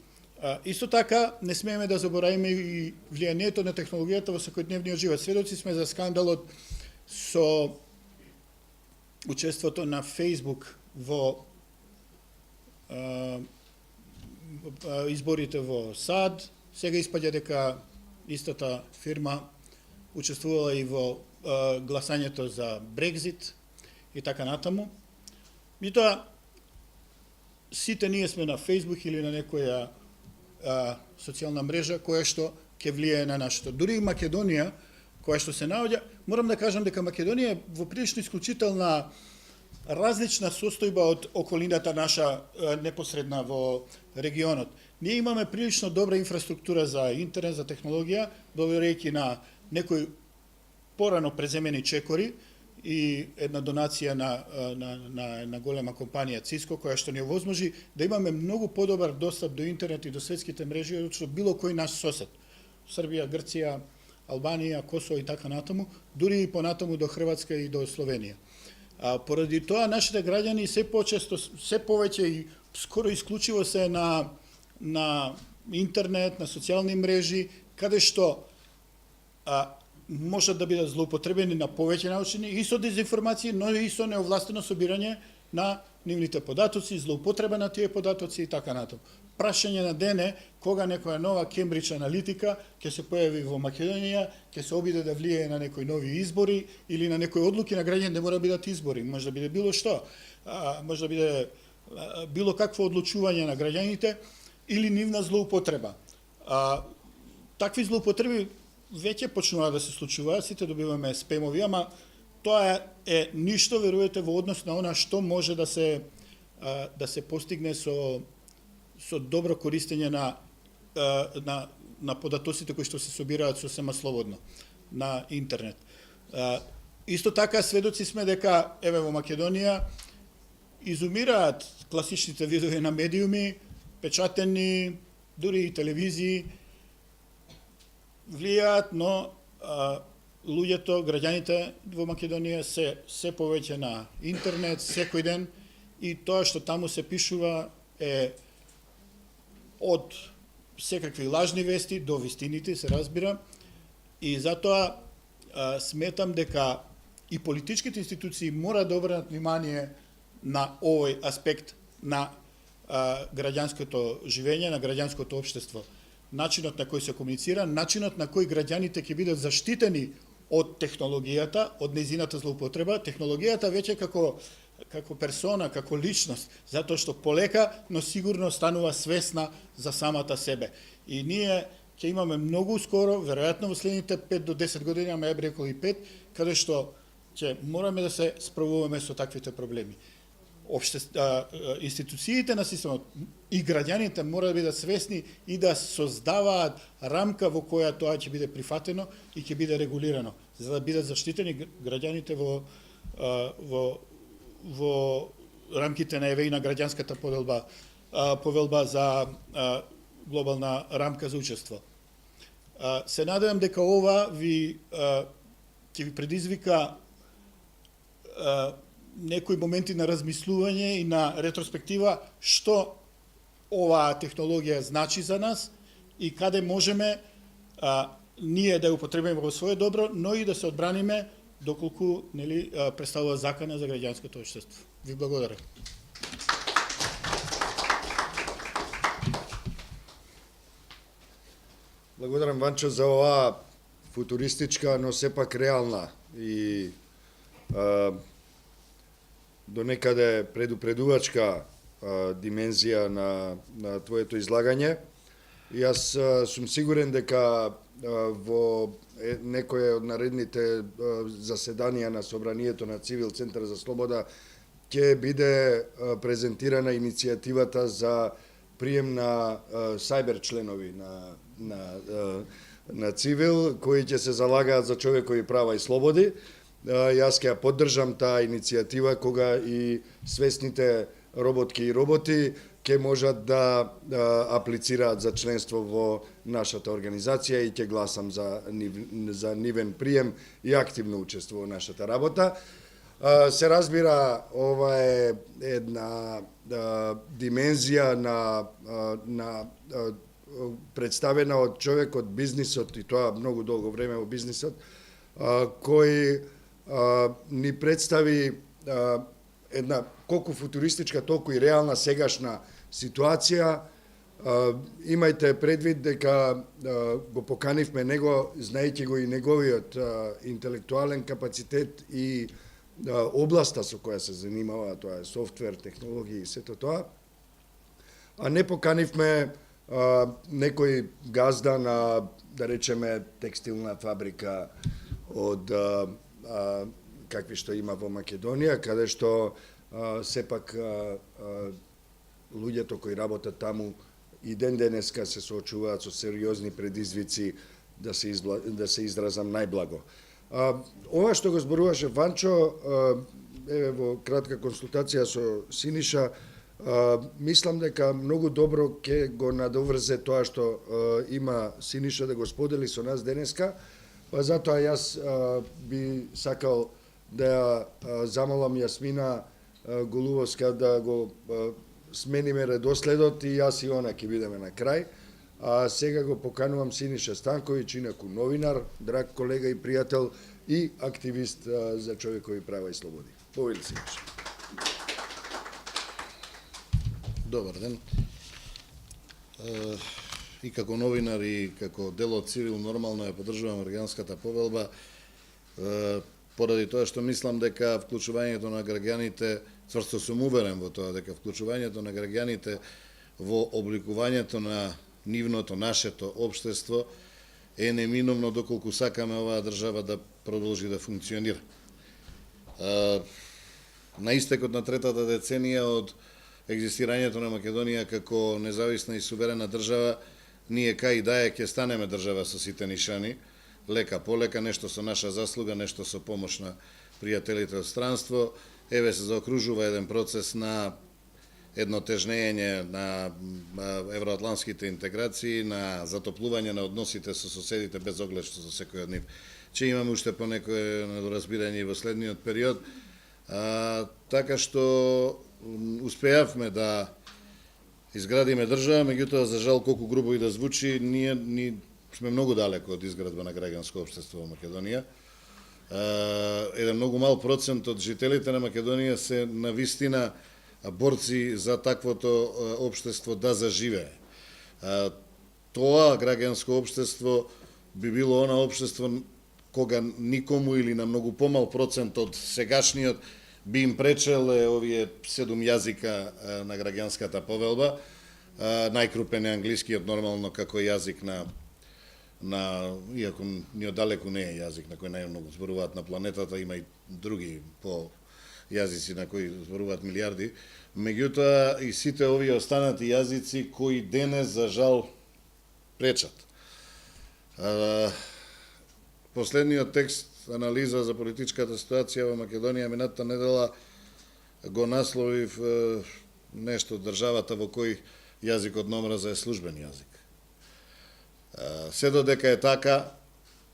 Исто така не смееме да заборавиме и влијанието на технологијата во секојдневниот живот. Сведоци сме за скандалот со учеството на Facebook во изборите во САД. Сега испаѓа дека истата фирма учествувала и во гласањето за Брекзит и така натаму. Меѓутоа, сите ние сме на Facebook или на некоја социјална мрежа која што ќе влијае на нашето. Дури и Македонија, која што се наоѓа, морам да кажам дека Македонија е во прилично исклучителна различна состојба од околината наша непосредна во регионот. Ние имаме прилично добра инфраструктура за интернет, за технологија, благодарејќи на некои порано преземени чекори и една донација на голема компанија Cisco, која што ни овозможи да имаме многу подобар достап до интернет и до светските мрежи од што било кој наш сосед. Србија, Грција, Албанија, Косово и така натаму, дури и понатаму до Хрватска и до Словенија. Поради тоа нашите граѓани се почесто, се повеќе и скоро исклучиво се на интернет, на социјални мрежи, каде што можат да бидат злоупотребени на повеќе начини и со дезинформација, но и со неовластено собирање на нивните податоци, злоупотреба на тие податоци и така натаму. прашање на ден е кога некоја нова Кембридж аналитика ќе се појави во Македонија, ќе се обиде да влијае на некои нови избори или на некои одлуки на граѓани, не мора да бидат избори, може да биде било што, може да биде било какво одлучување на граѓаните или нивна злоупотреба. Такви злоупотреби веќе почнуваат да се случуваат, сите добиваме спемови, ама тоа е ништо, верувате, во однос на она што може да се постигне со добро користење на податоците кои што се собираат сосема слободно на интернет. Исто така сведоци сме дека еве во Македонија изумираат класичните видови на медиуми, печатени, дури и телевизии, влијаат, но луѓето, граѓаните во Македонија се повеќе на интернет секој ден и тоа што таму се пишува е од секакви лажни вести до вистините, се разбира, и затоа сметам дека и политичките институции мора да обрнат внимание на овој аспект на граѓанското живење, на граѓанското општество. Начинот на кој се комуницира, начинот на кој граѓаните ќе бидат заштитени од технологијата, од нејзината злоупотреба, технологијата веќе како персона, како личност, затоа што полека, но сигурно станува свесна за самата себе. И ние ќе имаме многу скоро, веројатно во следните 5 до 10 години, ама ја би рекол и 5, каде што ќе мораме да се справуваме со таквите проблеми. Институциите на системот и граѓаните мора да бидат свесни и да создаваат рамка во која тоа ќе биде прифатено и ќе биде регулирано, за да бидат заштитени граѓаните во рамките на еве и на граѓанската повелба за глобална рамка за учество. Се надевам дека ова ќе ви предизвика некои моменти на размислување и на ретроспектива што оваа технологија значи за нас и каде можеме ние да ја употребиме во своје добро, но и да се одбраниме доколку представува закана за граѓанското општество. Ви благодарам. Благодарам, Ванчо, за оваа футуристичка, но сепак реална и до некаде предупредувачка димензија на твоето излагање. И јас сум сигурен дека во некој од наредните заседанија на Собранието на Цивил Центар за слобода ќе биде презентирана иницијативата за прием на сајбер членови на Цивил, кои ќе се залагаат за човекови права и слободи. Јас ќе ја поддржам таа иницијатива кога и свесните роботки и роботи ќе можат да аплицираат за членство во нашата организација и ќе гласам за нивен прием и активно учество во нашата работа. Се разбира, ова е една димензија на представена од човек од бизнисот, и тоа многу долго време во бизнисот, кој ни представи една колку футуристичка, толку и реална сегашна ситуација. Имајте предвид дека го поканивме него, знаејќи го и неговиот интелектуален капацитет и областа со која се занимава, тоа е софтвер, технологии и сето тоа. А не поканивме некој газда на, да речеме, текстилна фабрика од какви што има во Македонија, каде што сепак луѓето кои работат таму и ден денеска се соочуваат со сериозни предизвици, да се изразам најблаго. Ова што го зборуваше Ванчо, еве во кратка консултација со Синиша, мислам дека многу добро ќе го надоврзе тоа што има Синиша да го сподели со нас денеска, па затоа јас би сакал да ја замолам Јасмина Голубовска да го смениме редоследот и јас и она ќе бидеме на крај. А сега го поканувам Синиша Станковиќ, инаку новинар, драг колега и пријател и активист за човекови права и слободи. Повели, Синиша. Добар ден. и како новинар и како дел од цивил нормално ја поддржувам Граѓанската повелба, поради тоа што мислам дека вклучувањето на граѓаните, цврсто сум уверен во тоа, дека вклучувањето на граѓаните во обликувањето на нивното, нашето општество е неминовно доколку сакаме оваа држава да продолжи да функционира. На истекот на третата деценија од екзистирањето на Македонија како независна и суверена држава, ние кај да ќе станеме држава со сите нишани, лека полека, нешто со наша заслуга, нешто со помош на пријателите од странство. Еве се заокружува еден процес на едно тежнење на евроатлантските интеграции, на затоплување на односите со соседите без оглед што со секој од нив. Че имаме уште по некое недоразбирање во следниот период, така што успеавме да изградиме држава, меѓутоа за жал колку грубо и да звучи, ние сме многу далеко од изградба на граѓанско општество во Македонија. Еден многу мал процент од жителите на Македонија се навистина борци за таквото општество да заживее. Тоа граѓанско општество би било она општество кога никому или на многу помал процент од сегашниот би им пречеле овие 7 јазика на граѓанската повелба. Најкрупен е англискиот нормално како јазик на иако ни оддалеку не е јазик на кој најмногу зборуваат на планетата, има и други по јазици на кои зборуваат милиарди. Меѓутоа и сите овие останати јазици кои денес за жал пречат. Последниот текст, анализа за политичката ситуација во Македонија минатата недела го насловив нешто државата во кој јазикот на омраза е службен јазик. Се додека е така,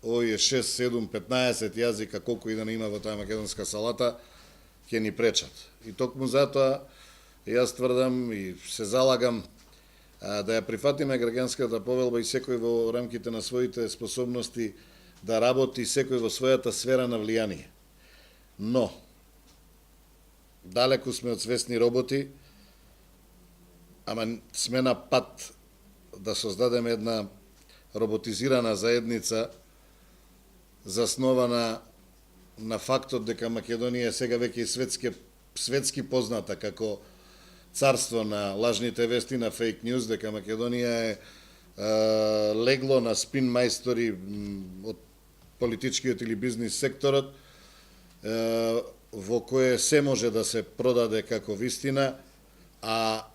овие 6, 7, 15 јазика, колку и да не има во таа македонска салата, ќе ни пречат. И токму затоа јас тврдам и се залагам да ја прифатиме граѓанската повелба и секој во рамките на своите способности да работи секој во својата сфера на влијание. Но, далеку сме од свесни роботи, ама сме на пат да создадеме една роботизирана заедница заснована на фактот дека Македонија сега веќе е светски позната како царство на лажните вести, на фейк ньюс, дека Македонија е легло на спин мајстори од политичкиот или бизнис секторот, во кое се може да се продаде како вистина, а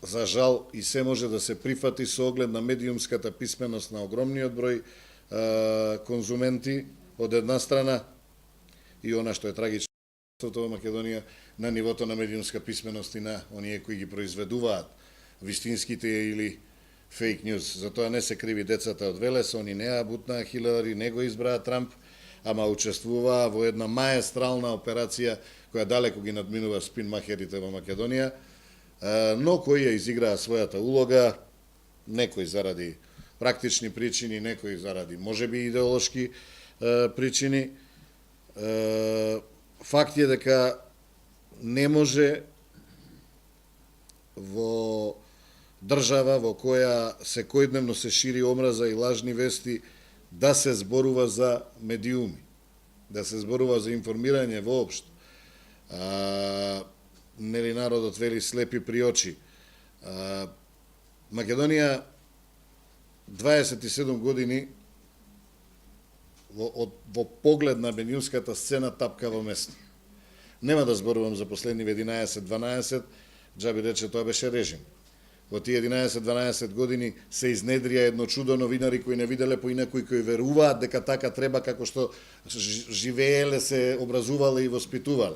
за жал и се може да се прифати со оглед на медиумската писменост на огромниот број конзументи од една страна и она што е трагично во Македонија на нивото на медиумска писменост и на оние кои ги произведуваат вистинските или фейк ньюс. Затоа не се криви децата од Велес, они не ја бутнаа Хилари, не го избраа Трамп, ама учествуваа во една маестрална операција која далеко ги надминува спинмахерите во Македонија, но кои ја изиграа својата улога, некои заради практични причини, некои заради можеби идеолошки причини. Факт е дека не може во држава во која секојдневно се шири омраза и лажни вести да се зборува за медиуми, да се зборува за информирање воопшто. Нели народот вели слепи при очи. Македонија 27 години во поглед на медиумската сцена тапка во место. Нема да зборувам за последниве 11-12, џаби рече тоа беше режим. Во тие 11-12 години се изнедрија едно чудо новинари кои не виделе поинакои кои веруваат дека така треба како што живееле, се образувале и воспитувале.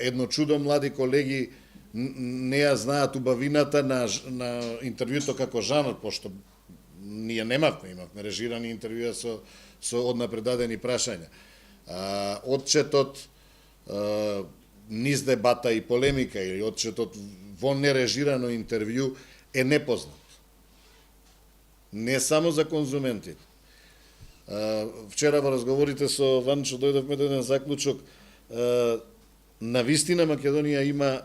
Едно чудо млади колеги не ја знаат убавината на интервјуто како жанр, пошто ние имавме режирани интервјуа со однапредадени прашања. Отчетот низ дебата и полемика или отчетот во нережирано интервју е непознат. Не само за конзументите. Вчера во разговорите со Ванчо дојдовме до еден заклучок. Навистина Македонија има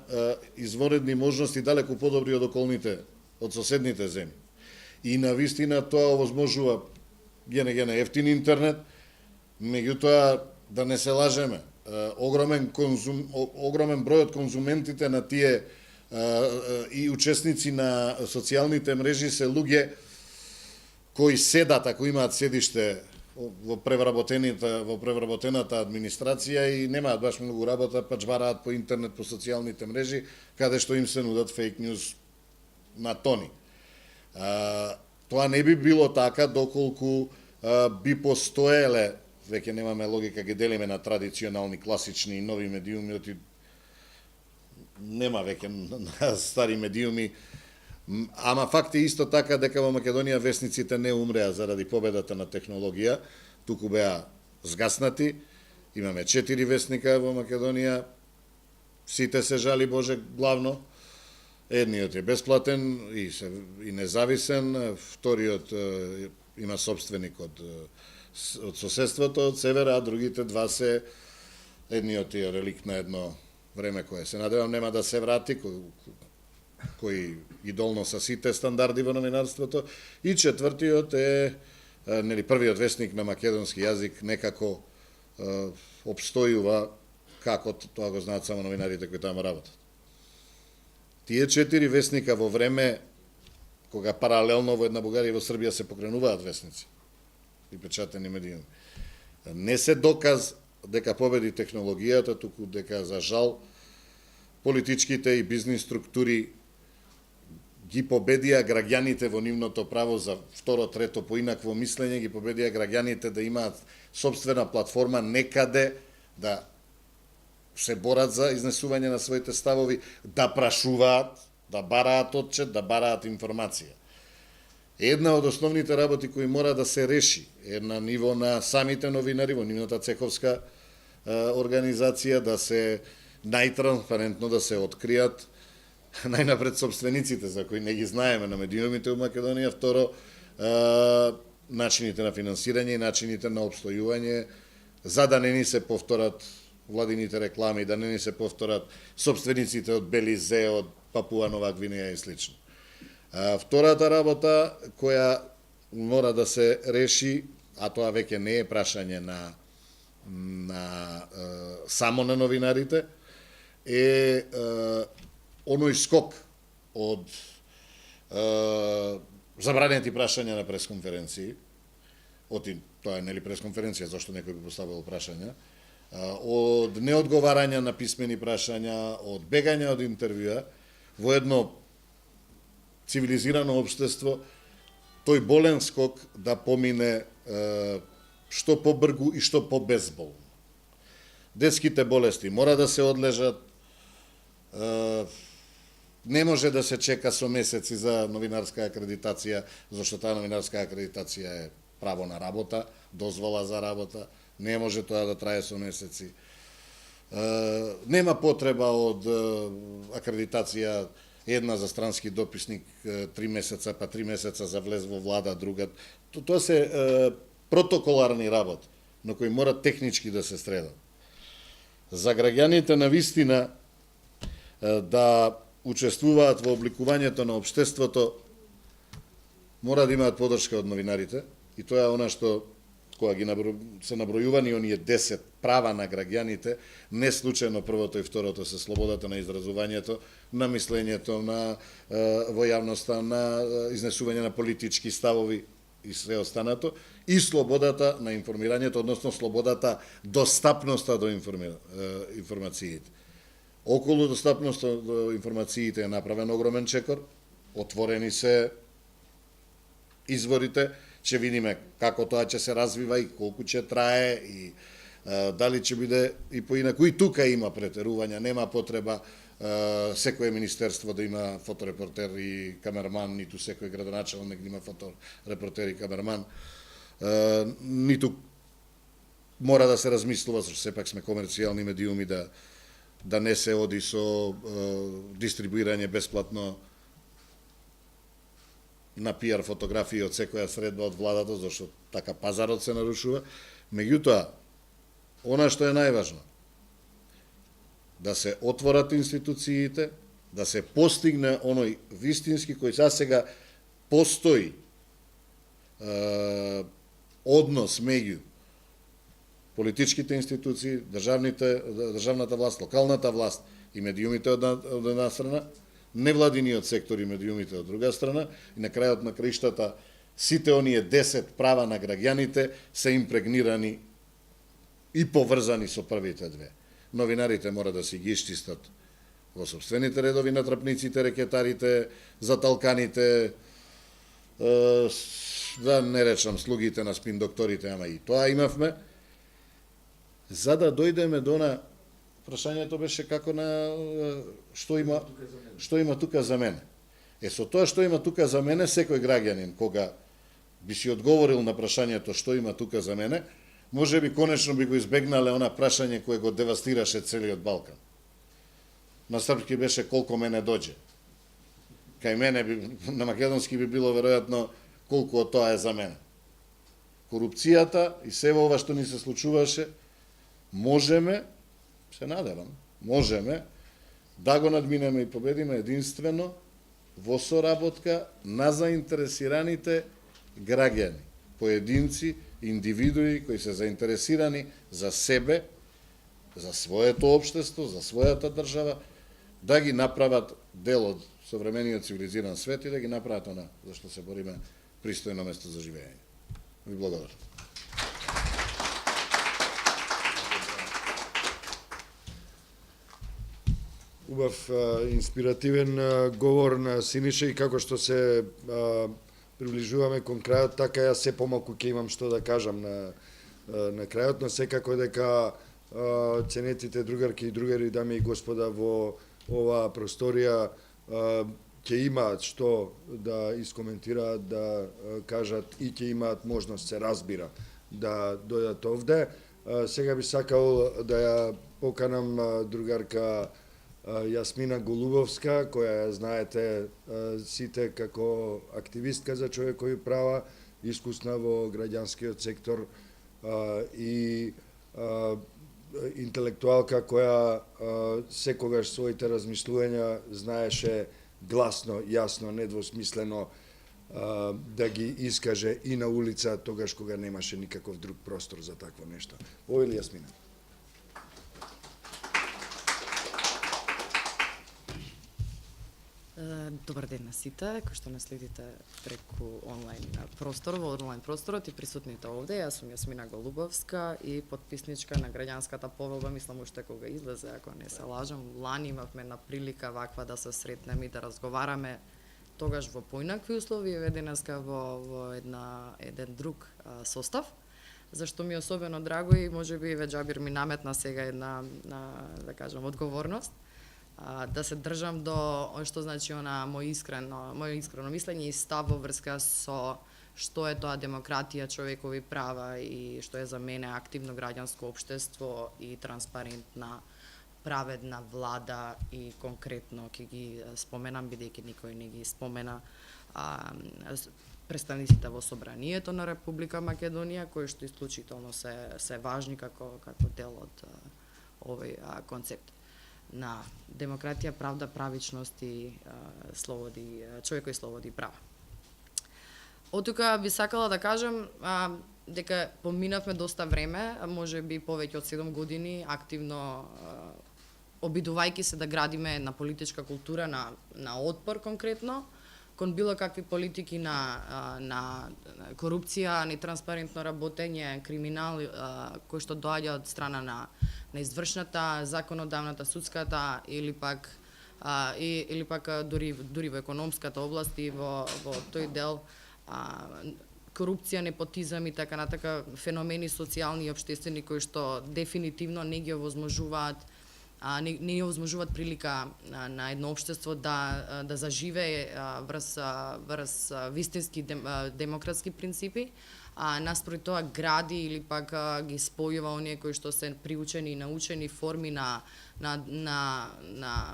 изворедни можности далеку подобри од околните од соседните земји. И на вистина тоа овозможува гене ефтин интернет, меѓутоа да не се лажеме, огромен број од конзументите на тие и учесници на социјалните мрежи се луѓе кои седат, ако имаат седиште во превработената администрација и немаат баш многу работа, па джвараат по интернет, по социјалните мрежи, каде што им се нудат фейк ньюз на тони. Тоа не би било така доколку би постоеле, веќе немаме логика, ги делиме на традиционални, класични и нови медиуми, нема веќе на стари медиуми. Ама факт е исто така дека во Македонија весниците не умреа заради победата на технологија, туку беа згаснати. Имаме 4 весника во Македонија, сите се жали Боже главно. Едниот е бесплатен и независен, вториот има собственик од соседството, од севера, а другите два се, едниот е реликт на едно време кое се надевам нема да се врати, кој идолно са сите стандарди во новинарството, и четвртиот е, првиот весник на македонски јазик некако обстојува, како тоа го знаат само новинарите кои таму работат. Тие 4 весника во време кога паралелно во една Бугарија и во Србија се покренуваат весници и печатени медиуми, не се доказ дека победи технологијата, туку дека за жал политичките и бизнис структури ги победија граѓаните во нивното право за второ, трето поинакво мислење, ги победија граѓаните да имаат собствена платформа некаде да се борат за изнесување на своите ставови, да прашуваат, да бараат отчет, да бараат информација. Една од основните работи кои мора да се реши е на ниво на самите новинари, во нивната цеховска организација, да се најтранспарентно да се откријат најнапред собствениците, за кои не ги знаеме на медиумите во Македонија, второ, начините на финансирање и начините на обстојување, за да не ни се повторат владините реклами, да не ни се повторат собствениците од Белизе, од Папуа Нова Гвинеја и слично. Втората работа која мора да се реши, а тоа веќе не е прашање само на новинарите, е оној скок од забранети прашања на пресконференции, тоа е пресконференција, зашто некој би поставил прашања, од неодговарање на писмени прашања, од бегање од интервјуа, во едно цивилизирано општество, тој болен скок да помине што побргу и што побезболно. Детските болести мора да се одлежат, не може да се чека со месеци за новинарска акредитација, зашто таа новинарска акредитација е право на работа, дозвола за работа, не може тоа да трае со месеци. Нема потреба од акредитација една за странски дописник 3 месеца, па 3 месеца за влез во влада, друга. Тоа се протоколарни работи, но кои мора технички да се средат. За граѓаните на вистина да учествуваат во обликувањето на општеството, мора да имаат подршка од новинарите, и тоа е она што кога ги се набројувани оние 10 права на граѓаните, не случајно првото и второто се слободата на изразувањето, на мислењето, во јавноста, на изнесување на политички ставови и све останато, и слободата на информирањето, односно слободата, достапноста до информациите. Околу достапноста до информациите е направен огромен чекор, отворени се изворите, ќе видиме како тоа ќе се развива и колку ќе трае и дали ќе биде и поинаку. И тука има претерувања, нема потреба секое министерство да има фоторепортер и камерман, ниту секој градоначалник да има фоторепортер и камерман, ниту мора да се размислува, зашто сепак сме комерцијални медиуми, да не се оди со дистрибуирање бесплатно на PR фотографии од секоја средба од владата, зашто така пазарот се нарушува. Меѓутоа, она што е најважно, да се отворат институциите, да се постигне оној вистински кој сега постои однос меѓу политичките институции, државната власт, локалната власт и медиумите од една страна, невладиниот сектор и медиумите од друга страна, и на крајот на краиштата сите оние 10 права на граѓаните се импрегнирани и поврзани со првите две. Новинарите мора да си ги исчистат во собствените редови, натрапниците, рекетарите, заталканите, да не речам слугите на спин докторите, ама и тоа имавме, за да дојдеме до на прашањето беше како на што има тука за мене. Со тоа што има тука за мене, секој граѓанин кога би си одговорил на прашањето што има тука за мене, може би конечно би го избегнале она прашање кое го девастираше целиот Балкан. На српски беше колку мене доđe. Кај мене на македонски би било веројатно колку од тоа е за мене. Корупцијата и се ова што ни се случуваше, можеме, се надевам, можеме да го надминеме и победиме единствено во соработка на заинтересираните граѓани, поединци, индивидуи кои се заинтересирани за себе, за своето општество, за својата држава, да ги направат дел од современиот цивилизиран свет и да ги направат она за што се бориме пристојно место за живење. Ви благодарам. Убав инспиративен говор на Синиша и како што се приближуваме кон крајот, така јас се помалку ќе имам што да кажам на крајот, но секако дека ценетите другарки и другари, дами и господа, во оваа просторија ќе имаат што да искоментираат, да кажат и ќе имаат можност, се разбира, да дојдат овде. Сега би сакал да ја поканам другарка Јасмина Голубовска, која ја знаете сите како активистка за човекови права, искусна во граѓанскиот сектор и интелектуалка која секогаш своите размислувања знаеше гласно, јасно, недвосмислено да ги искаже и на улица тогаш кога немаше никаков друг простор за такво нешто. Овели Јасмина. Добар ден на сите, кои што не следите преку онлайн простор, во онлайн просторот и присутните овде. Јас сум Јасмина Голубовска и подписничка на граѓанската повелба, мислам уште кога излезе, ако не се лажам, лани имавме на прилика ваква да се сретнеме и да разговараме тогаш во поинакви услови, еве денеска во еден друг состав, зашто ми е особено драго и можеби ве Џабир ми наметна сега една да кажам одговорност да се држам до што значи мој искрено мислење и став во врска со што е тоа демократија, човекови права и што е за мене активно граѓанско општество и транспарентна, праведна влада и конкретно ќе ги споменам бидејќи никој не ги спомена представниците во Собранието на Република Македонија, кои што исклучително се важни како дел од овој концепт на демократија, правда, правичност и слободи, човекови слободи и права. Од тука би сакала да кажам дека поминавме доста време, може би повеќе од 7 години, активно обидувајќи се да градиме на политичка култура на отпор конкретно, кон било какви политики на корупција, нетранспарентно работење, криминал кој што доаѓа од страна на извршната, законодавната, судската или пак дури во економската област и во тој дел корупција, непотизам и така натака феномени социјални и општествени кои што дефинитивно не ги овозможуваат не овозможуваат прилика на едно општество да заживее врз вистински демократски принципи, наспроти тоа гради или пак ги спојува оние кои што се приучени и научени форми на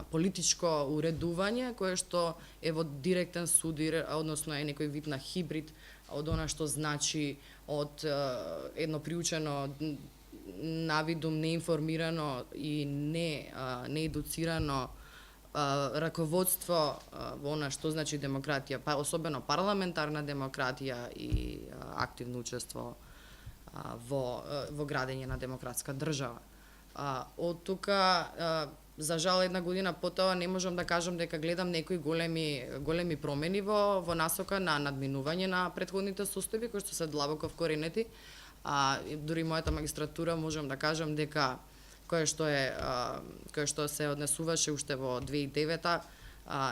политичко уредување, кое што е во директен судир, односно е некој вид на хибрид од она што значи од едно приучено навидум неинформирано и не едуцирано раководство во она што значи демократија, па особено парламентарна демократија и активно учество во градење на демократска држава. Од тука, за жал една година потоа не можам да кажам дека гледам некои големи промени во насока на надминување на претходните состојби кои што се длабоко вкоренети. Дури мојата магистратура можам да кажам дека кое што се однесуваше уште во 2009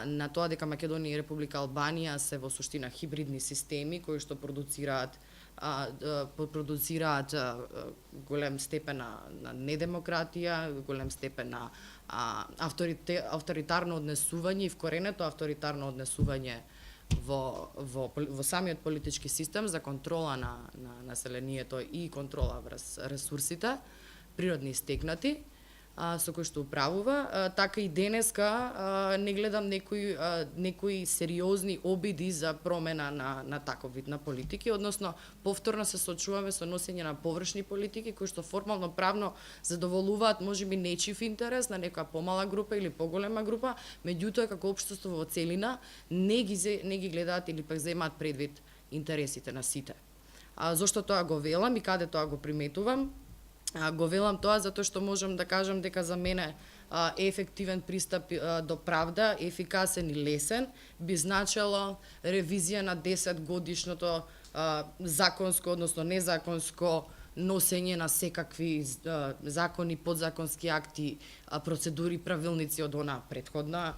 на тоа дека Македонија и Република Албанија се во суштина хибридни системи кои што продуцираат голем степен на недемократија, голем степен на авторитарно однесување и вкоренето авторитарно однесување во самиот политички систем за контрола на населението и контрола врз ресурсите природни истекнати со кои што управува, така и денеска не гледам некои сериозни обиди за промена на таков вид на политики, односно повторно се соочуваме со носење на површни политики кои што формално правно задоволуваат можеби нечив интерес на некоја помала група или поголема група, меѓутоа како општество во целина не ги гледаат или пак земаат предвид интересите на сите. Зошто тоа го велам и каде тоа го приметувам? Го велам тоа затоа што можам да кажам дека за мене ефективен пристап до правда, ефикасен и лесен, би значело ревизија на 10 годишното законско, односно незаконско носење на секакви закони, подзаконски акти, процедури, правилници од она претходна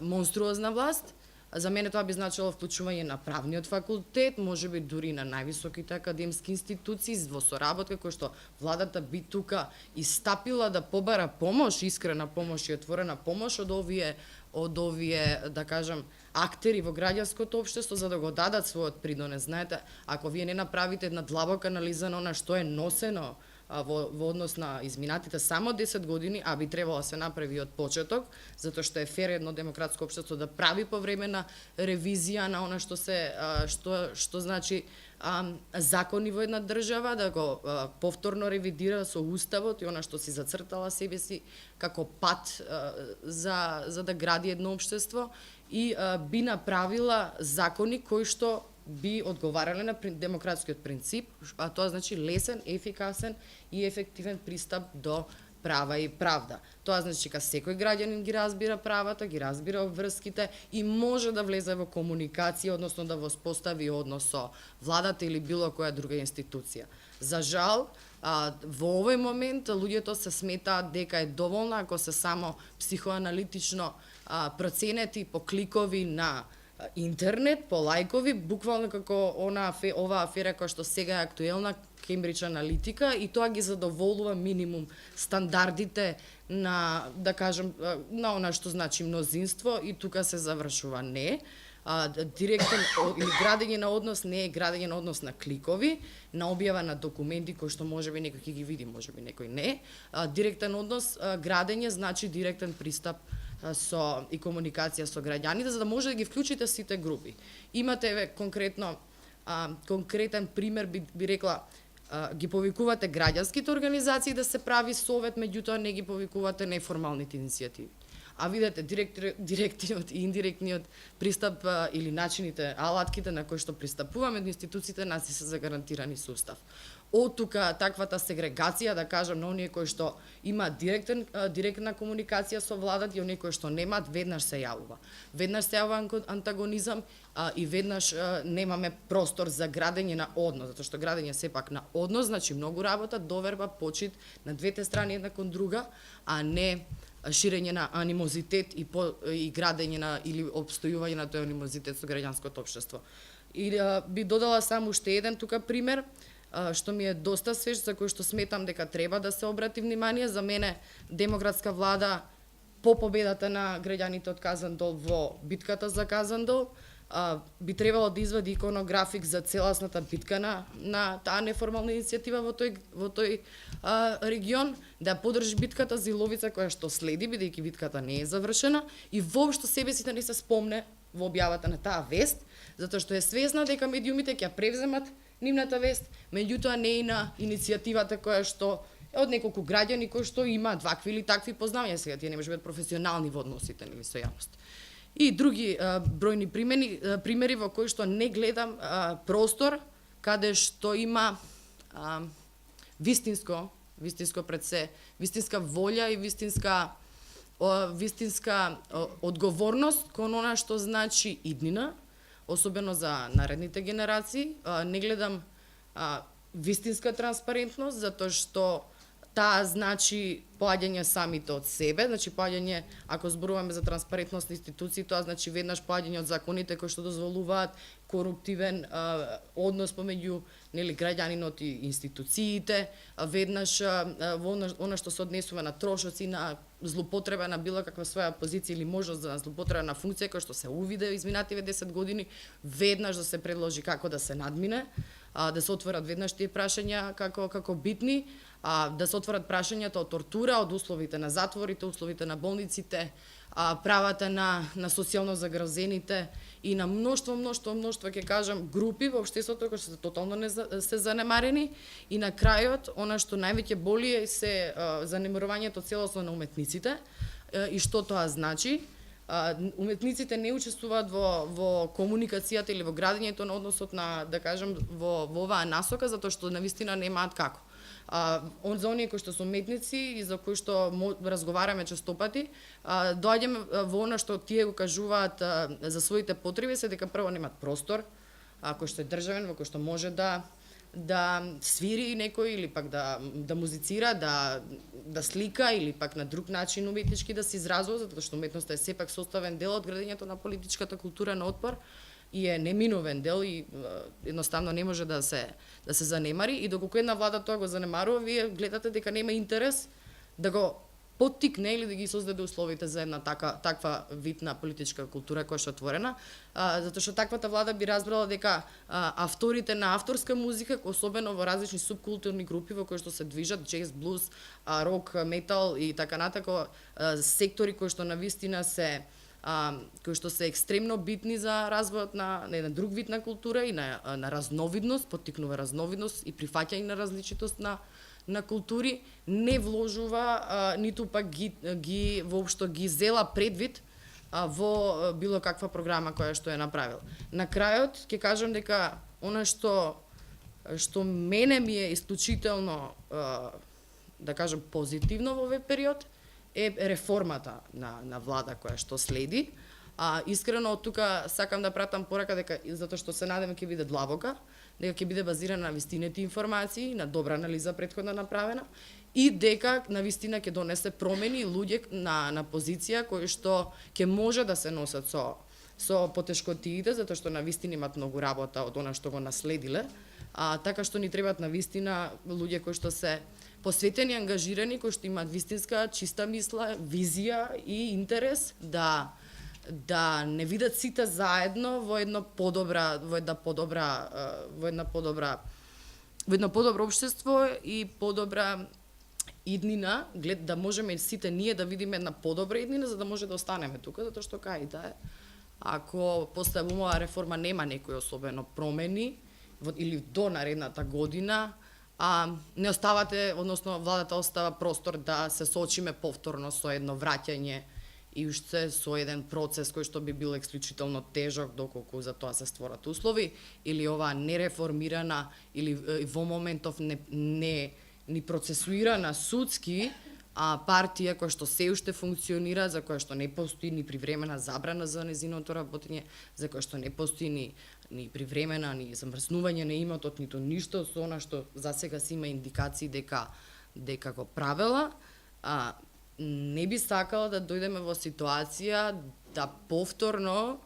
монструозна власт. За мене тоа би значило вклучување на правниот факултет, можеби дури на највисоките академски институции во соработка кој што владата би тука истапила да побара помош, искрена помош и отворена помош од овие да кажам актери во граѓанското општество за да го дадат својот придонес. Знаете, ако вие не направите една длабока анализа на она што е носено во однос на изминатите само 10 години, а би требало да се направи од почеток, затоа што е фер едно демократско општество да прави по време на ревизија на она што значи закони во една држава, да го повторно ревидира со уставот и она што си зацртала себе си како пат за да гради едно општество и би направила закони кои што би одговарале на демократскиот принцип, а тоа значи лесен, ефикасен и ефективен пристап до права и правда. Тоа значи дека секој граѓанин ги разбира правата, ги разбира обврските и може да влезе во комуникација, односно да воспостави однос со владата или било која друга институција. За жал, во овој момент луѓето се сметаат дека е доволно ако се само психоаналитично проценети по кликови на интернет, по лајкови, буквално како оваа афера која што сега е актуелна, Кембридж Аналитика, и тоа ги задоволува минимум стандардите на, да кажем, на она што значи мнозинство и тука се завршува. Не. Директен или градење на однос не е градење на однос на кликови, на објава на документи кои што можеби некој ќе ги види, можеби некој не. Директен однос, градење значи директен пристап и комуникација со граѓаните, за да може да ги вклучите сите групи. Имате конкретен пример, би рекла, ги повикувате граѓанските организации да се прави совет, меѓутоа не ги повикувате неформалните иницијативи. А видете, директниот и индиректниот пристап или начините, алатките на кои што пристапуваме до институциите, нас се загарантирани сустав. Од тука таквата сегрегација, да кажам, на оние кои што има директна комуникација со владата и оние кои што немаат, веднаш се јавува. Веднаш се јавува антагонизам и веднаш немаме простор за градење на однос, затоа што градење сепак на однос значи многу работа, доверба, почит на двете страни една кон друга, а не ширење на анимозитет и градење на или обстојување на тој анимозитет со граѓанското општество. И би додала само уште еден тука пример, што ми е доста свеж, за кој што сметам дека треба да се обрати внимание. За мене демократска влада по победата на граѓаните од Казандол во битката за Казандол би требало да извади иконографик за целосната битка на таа неформална иницијатива во тој регион, да подржи битката за Иловица која што следи, бидејќи битката не е завршена и воопшто себе си да не се спомне во објавата на таа вест, затоа што е свесна дека медиумите ќе превземат нивната вест, меѓутоа не и на иницијативата која што од неколку граѓани кои што имаат вакви или такви познавања. Сега тие не може да бидат професионални во односите нели со јавност. И други бројни примери во кои што не гледам простор каде што има вистинско пред се, вистинска волја и вистинска одговорност кон она што значи иднина, особено за наредните генерации. Не гледам вистинска транспарентност, затоа што таа значи поаѓање самите од себе, значи поаѓање, ако зборуваме за транспарентност на институции, тоа значи веднаш поаѓање од законите кои што дозволуваат коруптивен однос помеѓу нели граѓанинот и институциите, веднаш во она што се однесува на трошоци, на злоупотреба на било каква своја позиција или можност за злоупотреба на функција која што се увиде изминативе 10 години, веднаш да се предложи како да се надмине, да се отворат веднаш тие прашања како битни, да се отворат прашањата од тортура, од условите на затворите, условите на болниците, правата на социјално загрозените и на мноштво, ќе кажам, групи во општеството кои се тотално не се занемарени. И на крајот, она што највеќе боли е се занемарувањето целосно на уметниците. И што тоа значи? Уметниците не учествуваат во комуникацијата или во градењето на односот на, да кажам, во оваа насока, затоа што навистина немаат како. За оние кои што се уметници и за кои што разговараме честопати, доаѓаме во она што тие го кажуваат за своите потреби, се дека прво немаат простор, кој што е државен, во кој што може да свири некој или пак да музицира, да слика или пак на друг начин уметнички да се изразува, затоа што уметноста е сепак составен дел од градењето на политичката култура на отпор и е неминовен дел и едноставно не може да се занемари. И доколку една влада тоа го занемарува, вие гледате дека нема интерес да го поттикне или да ги создаде условите за една таква вид на политичка култура која што е отворена, затоа што таквата влада би разбрала дека авторите на авторска музика, особено во различни субкултурни групи во кои што се движат джез, блуз, рок, метал и така натако, сектори кои што навистина се кои што се екстремно битни за развојот на еден друг вид на култура и на разновидност, поттикнува разновидност и прифаќање на различитост на култури, не вложува ниту пак ги воопшто ги зела предвид во било каква програма која што е направил. На крајот ќе кажам дека она што мене ми е исклучително да кажам позитивно во овој период е реформата на влада која што следи. Искрено од тука сакам да пратам порака дека затоа што се надевам ќе биде длабока, дека ќе биде базирана на вистините информации, на добра анализа претходно направена и дека на вистина ќе донесе промени луѓе на позиција кои што ќе може да се носат со потешкотиите, затоа што на вистина имаат многу работа од она што го наследиле, така што ни требаат на вистина луѓе кои што се посветени, ангажирани, кои што имаат вистинска чиста мисла, визија и интерес да не видат сите заедно во едно подобро општество и подобра иднина, да можеме сите ние да видиме една подобра иднина за да може да останеме тука, затоа што кај да е, ако после оваа реформа нема некои особено промени или до наредната година, не оставате, односно владата остава простор да се соочиме повторно со едно враќање и уште со еден процес кој што би бил исклучително тежок доколку за тоа се створат услови, или оваа нереформирана или во моментов не процесуирана судски партија која што се уште функционира, за која што не постои ни привремена забрана за незиното работење, за која што не постои ни привремена, ни замрзнување на имотот, ниту ништо со она што засега си има индикации дека го правела. Не би сакала да дојдеме во ситуација да повторно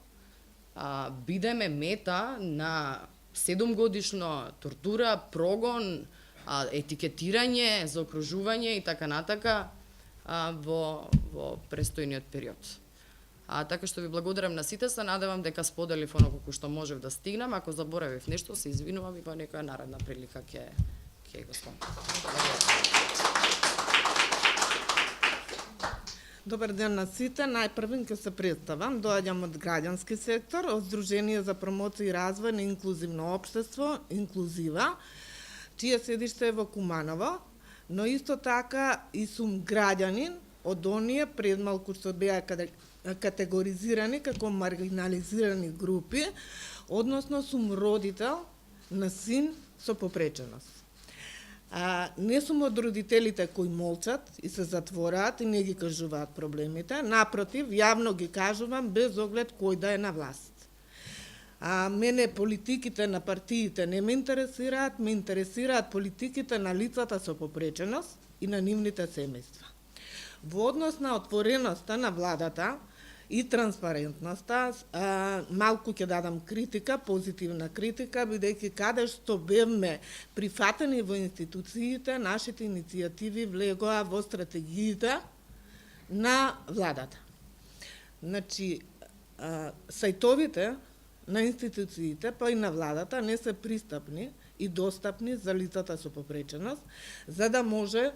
бидеме мета на 7-годишно тортура, прогон, етикетирање, заокружување и така натака во престојниот период. Така што ви благодарам на сите, се надевам дека споделив оно колку што можев да стигнам. Ако заборавив нешто, се извинувам и во некоја наредна прилика ќе го спомнам. Добар ден на сите. Најпрвен ќе се представам. Доаѓам од граѓански сектор, од Сдружение за промоција и развој на инклузивно општество, Инклузива, чие седиште е во Куманово. но исто така и сум граѓанин од оние пред малку што беа категоризирани како маргинализирани групи, односно сум родител на син со попреченост. Не сум од родителите кои молчат и се затвораат и не ги кажуваат проблемите, напротив, јавно ги кажувам без оглед кој да е на власт. Мене политиките на партиите не ме интересираат политиките на лицата со попреченост и на нивните семејства. Во однос на отвореноста на владата и транспарентноста, малку ќе дадам критика, позитивна критика, бидејќи каде што бевме прифатени во институциите, нашите иницијативи влегоа во стратегиите на владата. Значи, сајтовите на институциите, па и на владата, не се пристапни и достапни за лицата со попреченост, за да може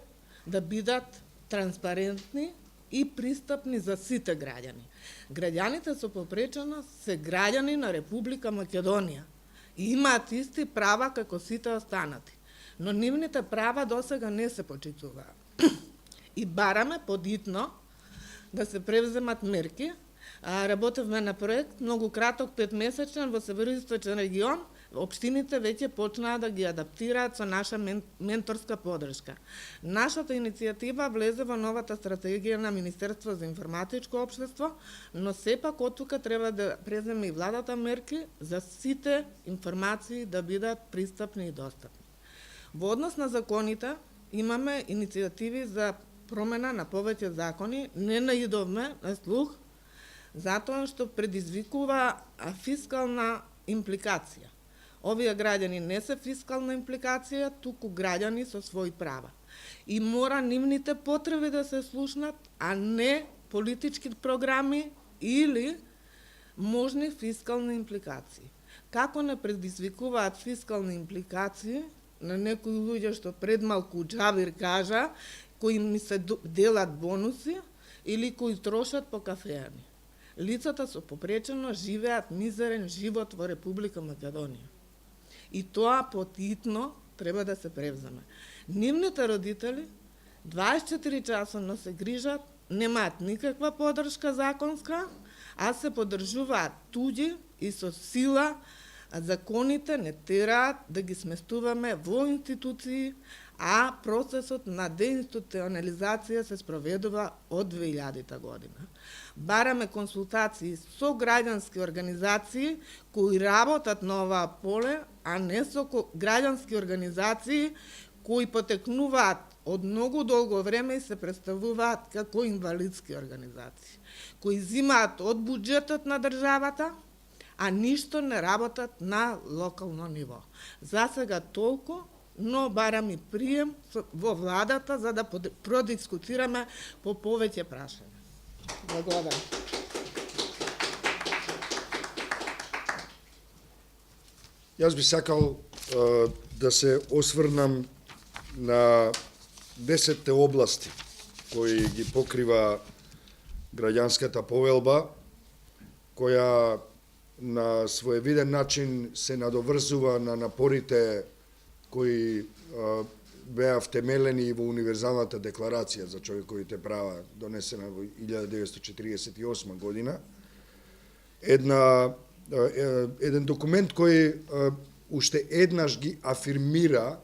да бидат транспарентни и пристапни за сите граѓани. Граѓаните со попреченост се граѓани на Република Македонија и имаат исти права како сите останати, но нивните права досега не се почитуваат. И бараме подитно да се превземат мерки. Работевме на проект многу краток, 5-месечен, во Североисточен регион. Општините веќе почнаа да ги адаптираат со наша менторска подршка. Нашата иницијатива влезе во новата стратегија на Министерство за информатичко општество, но сепак од тука треба да преземе и владата мерки за сите информации да бидат пристапни и достапни. Во однос на законите имаме иницијативи за промена на повеќе закони, не наидовме на слух, затоа што предизвикува фискална импликација. Овие граѓани не се фискална импликација, туку граѓани со своји права. И мора нивните потреби да се слушнат, а не политички програми или можни фискални импликации. Како не предизвикуваат фискални импликации на некои луѓе што пред малку Джавир кажа, кои ми се делат бонуси или кои трошат по кафеани. Лицата со попреченост живеат мизерен живот во Република Македонија. И тоа потитно треба да се превземе. Нивните родители 24 часовно се грижат, немаат никаква подршка законска, а се поддржуваат туѓи и со сила законите не тераат да ги сместуваме во институции, а процесот на деинституционализација се спроведува од 2000 година. Бараме консултации со граѓански организации кои работат на оваа поле, а не со граѓански организации кои потекнуваат од многу долго време и се представуваат како инвалидски организации, кои зимаат од буџетот на државата, а ништо не работат на локално ниво. За сега толку, но барам и прием во владата за да продискутираме по повеќе прашања. Благодарам. Јас би сакал да се осврнам на 10 области кои ги покрива граѓанската повелба, која на своевиден начин се надоврзува на напорите кои беа втемелени во Универзалната декларација за човековите права, донесена во 1948 година. Еден документ кој уште еднаш ги афирмира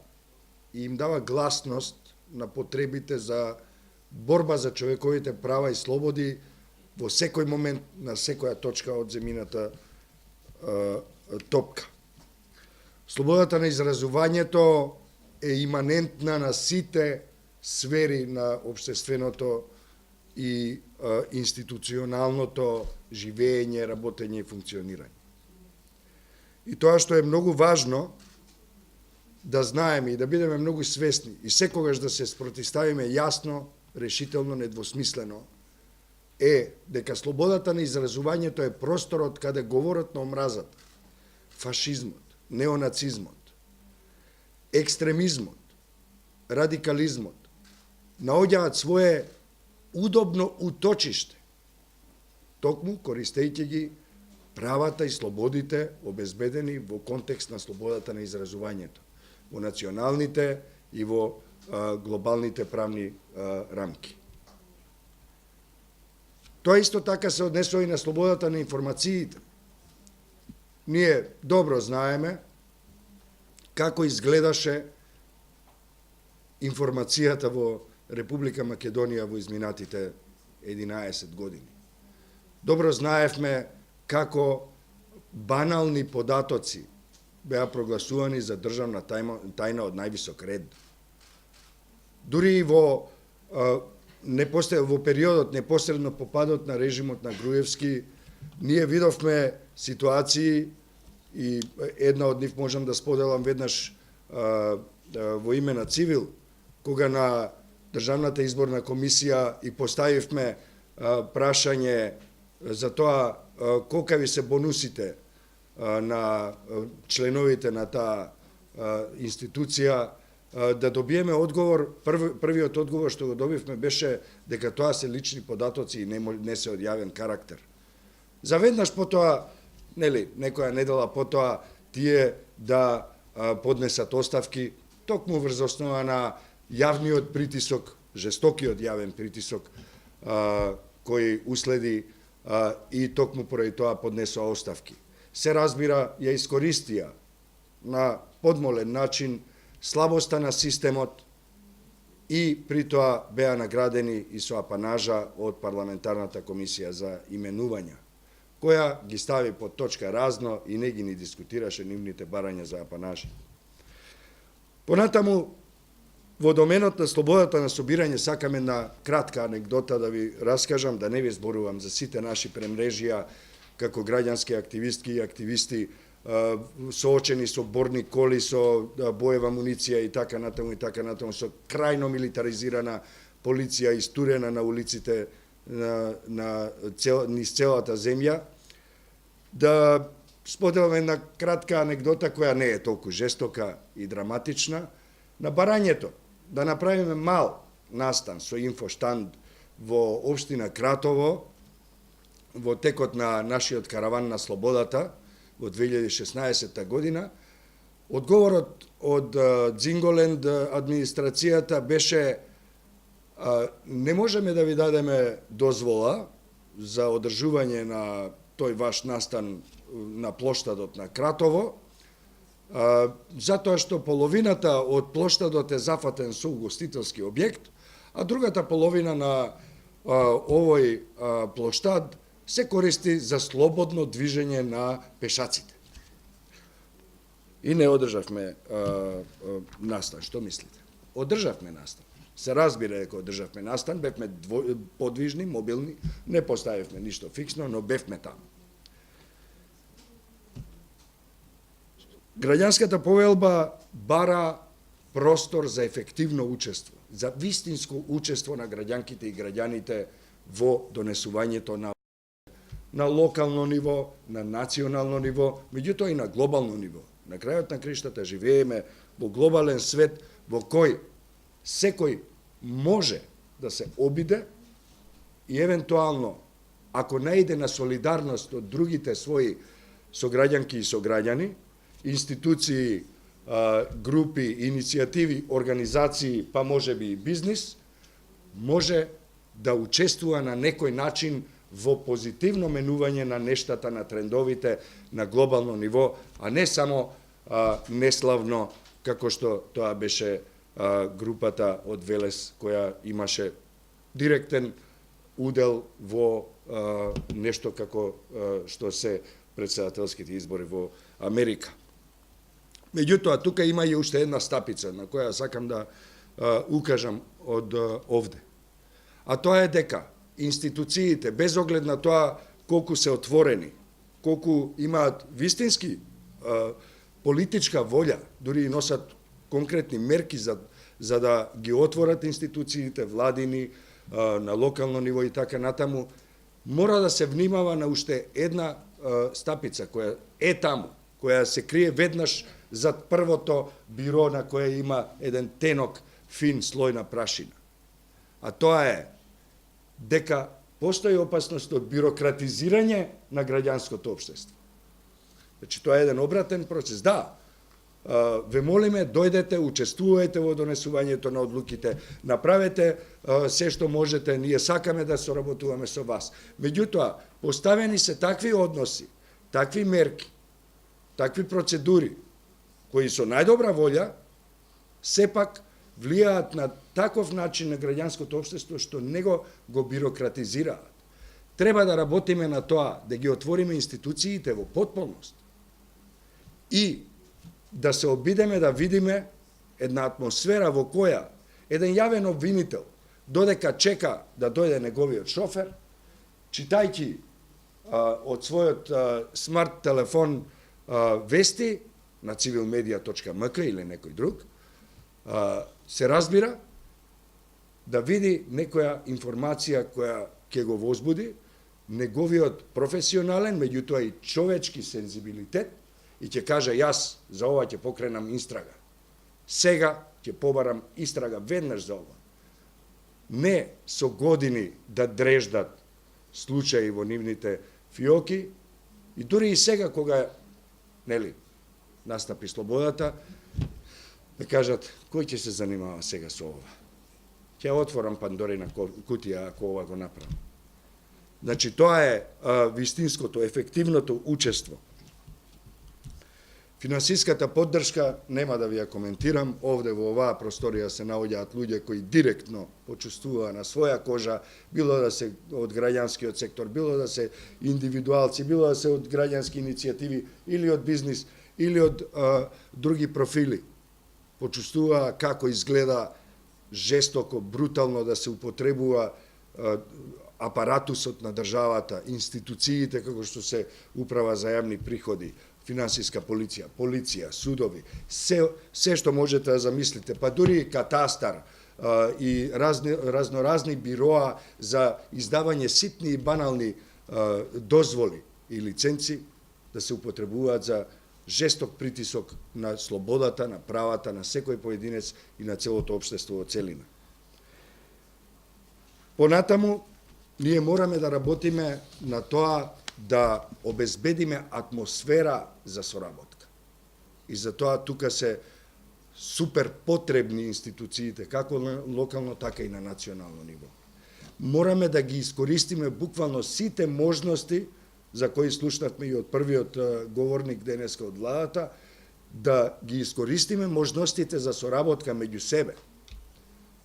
и им дава гласност на потребите за борба за човековите права и слободи во секој момент на секоја точка од земјината топка. Слободата на изразувањето е иманентна на сите сфери на општественото и институционалното живење, работење и функционирање. И тоа што е многу важно да знаеме и да бидеме многу свесни и секогаш да се спротивставиме јасно, решително, недвосмислено, е дека слободата на изразувањето е просторот каде говорот на омразата, фашизмот, неонацизмот, екстремизмот, радикализмот наоѓаат свое удобно уточиште, токму користејќи ги правата и слободите обезбедени во контекст на слободата на изразувањето, во националните и во глобалните правни рамки. Тоа исто така се однесува и на слободата на информациите. Ние добро знаеме како изгледаше информацијата во Република Македонија во изминатите 11 години. Добро знаевме како банални податоци беа прогласувани за државна тајна од највисок ред. Дури и во периодот непосредно по падот на режимот на Груевски, ние видовме ситуации, и една од нив можам да споделам веднаш во име на Цивил, кога на Државната изборна комисија и поставивме прашање за тоа колка ви се бонусите на членовите на таа институција, да добиеме одговор. Првиот одговор што го добивме беше дека тоа се лични податоци и не се од јавен карактер. Заведнаш потоа, некоја недела потоа, тие да поднесат оставки токму врз основа на јавниот притисок, жестокиот јавен притисок кој уследи и токму поради тоа поднесоа оставки. Се разбира, ја искористија на подмолен начин слабоста на системот и при тоа беа наградени и со апанажа од парламентарната комисија за именувања, која ги стави под точка разно и не ги ни дискутираше нивните барања за апанажи. Понатаму, во доменот на слободата на собирање сакам една кратка анегдота да ви раскажам, да не ви зборувам за сите наши премрежија како граѓански активистки и активисти соочени со борни коли, со боева муниција и така натаму, со крајно милитаризирана полиција истурена на улиците низ целата земја. Да споделам една кратка анегдота која не е толку жестока и драматична. На барањето да направиме мал настан со инфоштанд во општина Кратово во текот на нашиот караван на слободата во 2016 година, одговорот од Дзинголенд администрацијата беше не можеме да ви дадеме дозвола за одржување на тој ваш настан на плоштадот на Кратово, затоа што половината од плоштадот е зафатен со угостителски објект, а другата половина на овој плоштад се користи за слободно движење на пешаците. И не одржавме настан. Што мислите? Одржавме настан. Се разбира дека одржавме настан, бевме подвижни, мобилни, не поставивме ништо фиксно, но бевме таму. Граѓанската повелба бара простор за ефективно учество, за вистинско учество на граѓанките и граѓаните во донесувањето на локално ниво, на национално ниво, меѓутоа и на глобално ниво. На крајот на криштата живееме во глобален свет во кој секој може да се обиде и евентуално, ако најде на солидарност од другите своји сограѓанки и сограѓани, институции, групи, иницијативи, организации, па може би и бизнис, може да учествува на некој начин во позитивно менување на нештата, на трендовите на глобално ниво, а не само неславно, како што тоа беше групата од Велес, која имаше директен удел во нешто како што се претседателските избори во Америка. Меѓутоа, тука има и уште една стапица на која сакам да укажам од овде. А тоа е дека институциите, без оглед на тоа колку се отворени, колку имаат вистински политичка волја, дури и носат конкретни мерки за да ги отворат институциите, владини, на локално ниво и така натаму, мора да се внимава на уште една стапица која е таму, која се крие веднаш зад првото биро на кое има еден тенок, фин слој на прашина. А тоа е дека постои опасност од бирократизирање на граѓанското општество. Значи, тоа е еден обратен процес. Да, ве молиме, дојдете, учествувајте во донесувањето на одлуките, направете се што можете, ние сакаме да соработуваме со вас. Меѓутоа, поставени се такви односи, такви мерки, такви процедури, кои со најдобра волја, сепак влијаат на таков начин на граѓанското општество што не го бирократизираат. Треба да работиме на тоа, да ги отвориме институциите во потполност и да се обидеме да видиме една атмосфера во која еден јавен обвинител додека чека да дојде неговиот шофер, читајќи од својот смарт телефон вести на civilmedia.mk или некој друг, се разбира да види некоја информација која ќе го возбуди неговиот професионален, меѓутоа и човечки сензибилитет и ќе каже јас за ова ќе покренам истрага. Сега ќе побарам истрага веднаш за ова. Не со години да дреждат случаи во нивните фиоки и дури и сега кога настапи слободата, да кажат кој ќе се занимава сега со ова. Ќе отворам Пандорина кутија ако ова го направам. Значи, тоа е вистинското, ефективното учество. Финансиската поддршка нема да ви ја коментирам. Овде во оваа просторија се наоѓаат луѓе кои директно почувствуваа на своја кожа, било да се од граѓанскиот сектор, било да се индивидуалци, било да се од граѓански иницијативи или од бизнис, или од други профили. Почувствуваа како изгледа жестоко, брутално да се употребува апаратусот на државата, институциите како што се Управа за јавни приходи, финансиска полиција, судови, се што можете да замислите, па дури и катастар и разноразни бироа за издавање ситни и банални дозволи и лиценци да се употребуваат за жесток притисок на слободата, на правата на секој поединец и на целото општество во целина. Понатаму, ние мораме да работиме на тоа да обезбедиме атмосфера за соработка. И за тоа тука се супер потребни институциите, како на локално, така и на национално ниво. Мораме да ги искористиме буквално сите можности за кои слушнавме и од првиот говорник денеска од владата, да ги искористиме можностите за соработка меѓу себе.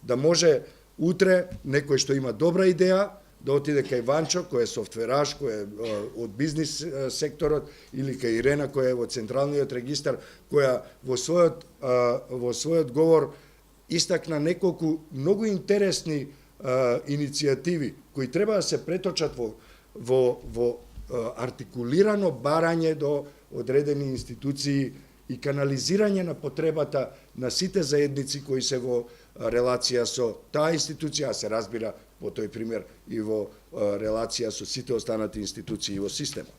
Да може утре некој што има добра идеја да отиде кај Ванчо, кој е софтвераш, кој е од бизнис секторот, или кај Ирена, која е во Централниот регистар, која во својот говор истакна неколку многу интересни иницијативи кои треба да се преточат во артикулирано барање до одредени институции и канализирање на потребата на сите заедници кои се во релација со таа институција, а се разбира во тој пример и во релација со сите останати институции во системот.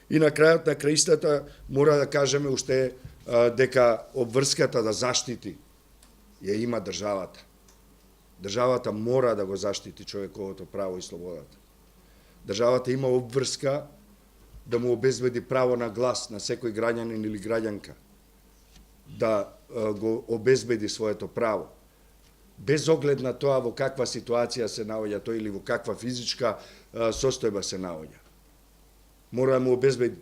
И на крајот на краистата мора да кажеме уште дека обврската да заштити ја има државата. Државата мора да го заштити човековото право и слободата. Државата има обврска да му обезбеди право на глас на секој граѓанин или граѓанка, да го обезбеди своето право, без оглед на тоа во каква ситуација се наоѓа тој или во каква физичка состојба се наоѓа. Мора да му обезбеди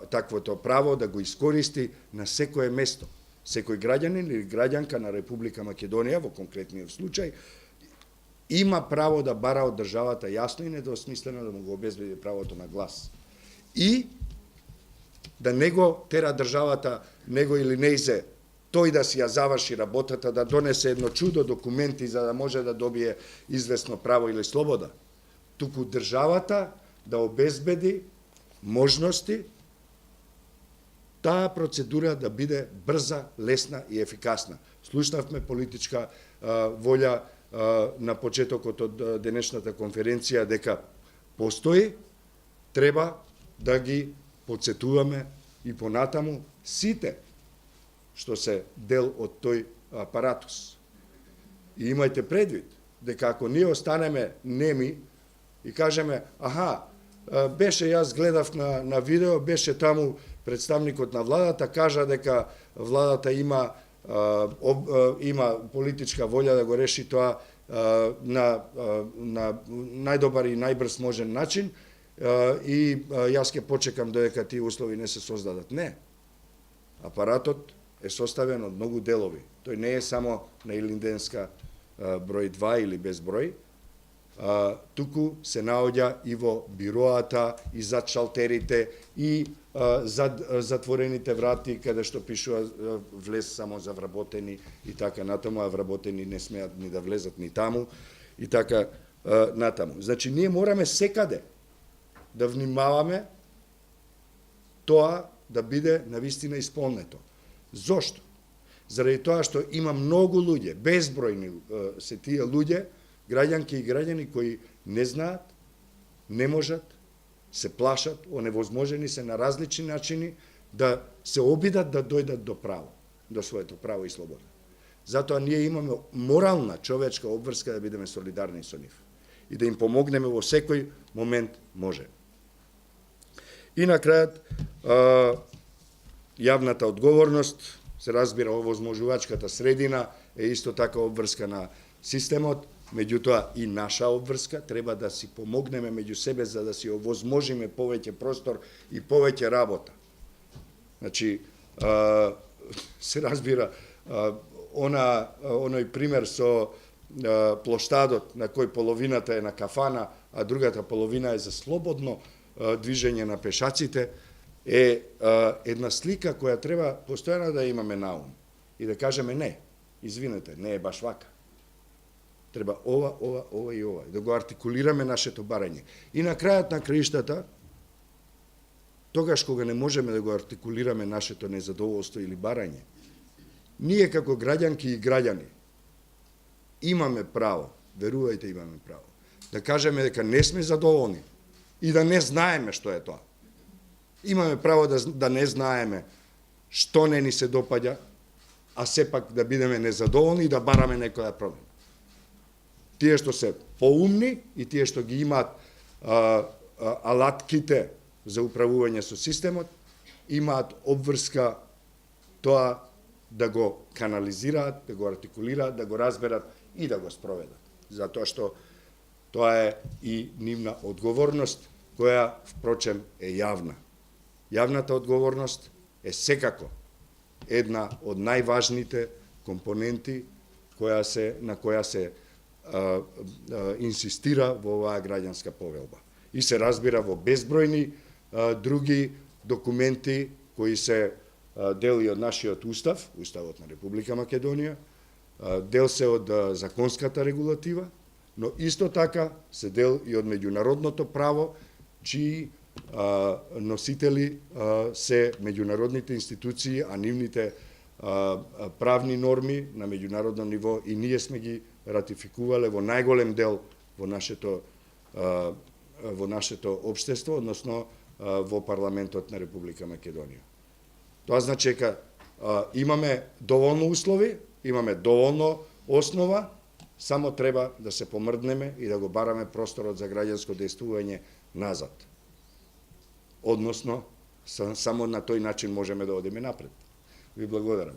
таквото право да го искористи на секое место. Секој граѓанин или граѓанка на Република Македонија, во конкретниот случај, има право да бара од државата јасно и недвосмислено да му го обезбеди правото на глас. И да не го тера државата, него или нејзе, тој да си ја заврши работата, да донесе едно чудо документи за да може да добие известно право или слобода. Туку државата да обезбеди можности таа процедура да биде брза, лесна и ефикасна. Слушнавме политичка волја на почетокот од денешната конференција дека постои, треба да ги подсетуваме и понатаму сите што се дел од тој апаратус. И имајте предвид дека ако ние останеме неми и кажеме, аха, беше јас гледав на видео, беше таму представникот на владата кажа дека владата има политичка волја да го реши тоа на најдобар и најбрз можен начин и јас ќе почекам додека тие услови не се создадат. Не. Апаратот е составен од многу делови. Тој не е само на Илинденска број 2 или без број, туку се наоѓа и во бироата, и зад шалтерите, и зад затворените врати, каде што пишува влез само за вработени и така натаму, а вработени не смеат ни да влезат ни таму, и така натаму. Значи, ние мораме секаде да внимаваме тоа да биде навистина исполнето. Зошто? Заради тоа што има многу луѓе, безбројни се тие луѓе, граѓанки и граѓани кои не знаат, не можат, се плашат, оневозможени се на различни начини да се обидат да дојдат до право, до своето право и слобода. Затоа ние имаме морална човечка обврска да бидеме солидарни со нив и да им помогнеме во секој момент може. И на крајот, јавната одговорност, се разбира овозможувачката средина е исто така обврска на системот, меѓутоа и наша обврска, треба да си помогнеме меѓу себе за да си овозможиме повеќе простор и повеќе работа. Значи, се разбира, оној пример со плоштадот на кој половината е на кафана, а другата половина е за слободно движење на пешаците, е една слика која треба постојано да имаме на ум и да кажеме не, извинете, не е баш вака. Треба ова и ова, да го артикулираме нашето барање. И на крајот на краиштата, тогаш кога не можеме да го артикулираме нашето незадоволство или барање, ние како граѓанки и граѓани имаме право, верувајте, имаме право, да кажеме дека не сме задоволни и да не знаеме што е тоа. Имаме право да не знаеме што не ни се допаѓа, а сепак да бидеме незадоволни и да бараме некоја промена. Тие што се поумни и тие што ги имаат алатките за управување со системот, имаат обврска тоа да го канализираат, да го артикулираат, да го разберат и да го спроведат. Затоа што тоа е и нивна одговорност, која, впрочем, е јавна. Јавната одговорност е секако една од најважните компоненти на која се инсистира во оваа граѓанска повелба. И се разбира во безбројни други документи кои се дел и од нашиот устав, Уставот на Република Македонија, дел се од законската регулатива, но исто така се дел и од меѓународното право, чии носители се меѓународните институции, а нивните правни норми на меѓународно ниво и ние сме ги ратификувале во најголем дел во нашето општество, односно во парламентот на Република Македонија. Тоа значи дека имаме доволно услови, имаме доволно основа, само треба да се помрднеме и да го бараме просторот за граѓанско дејствување назад. Односно, само на тој начин можеме да одиме напред. Ви благодарам.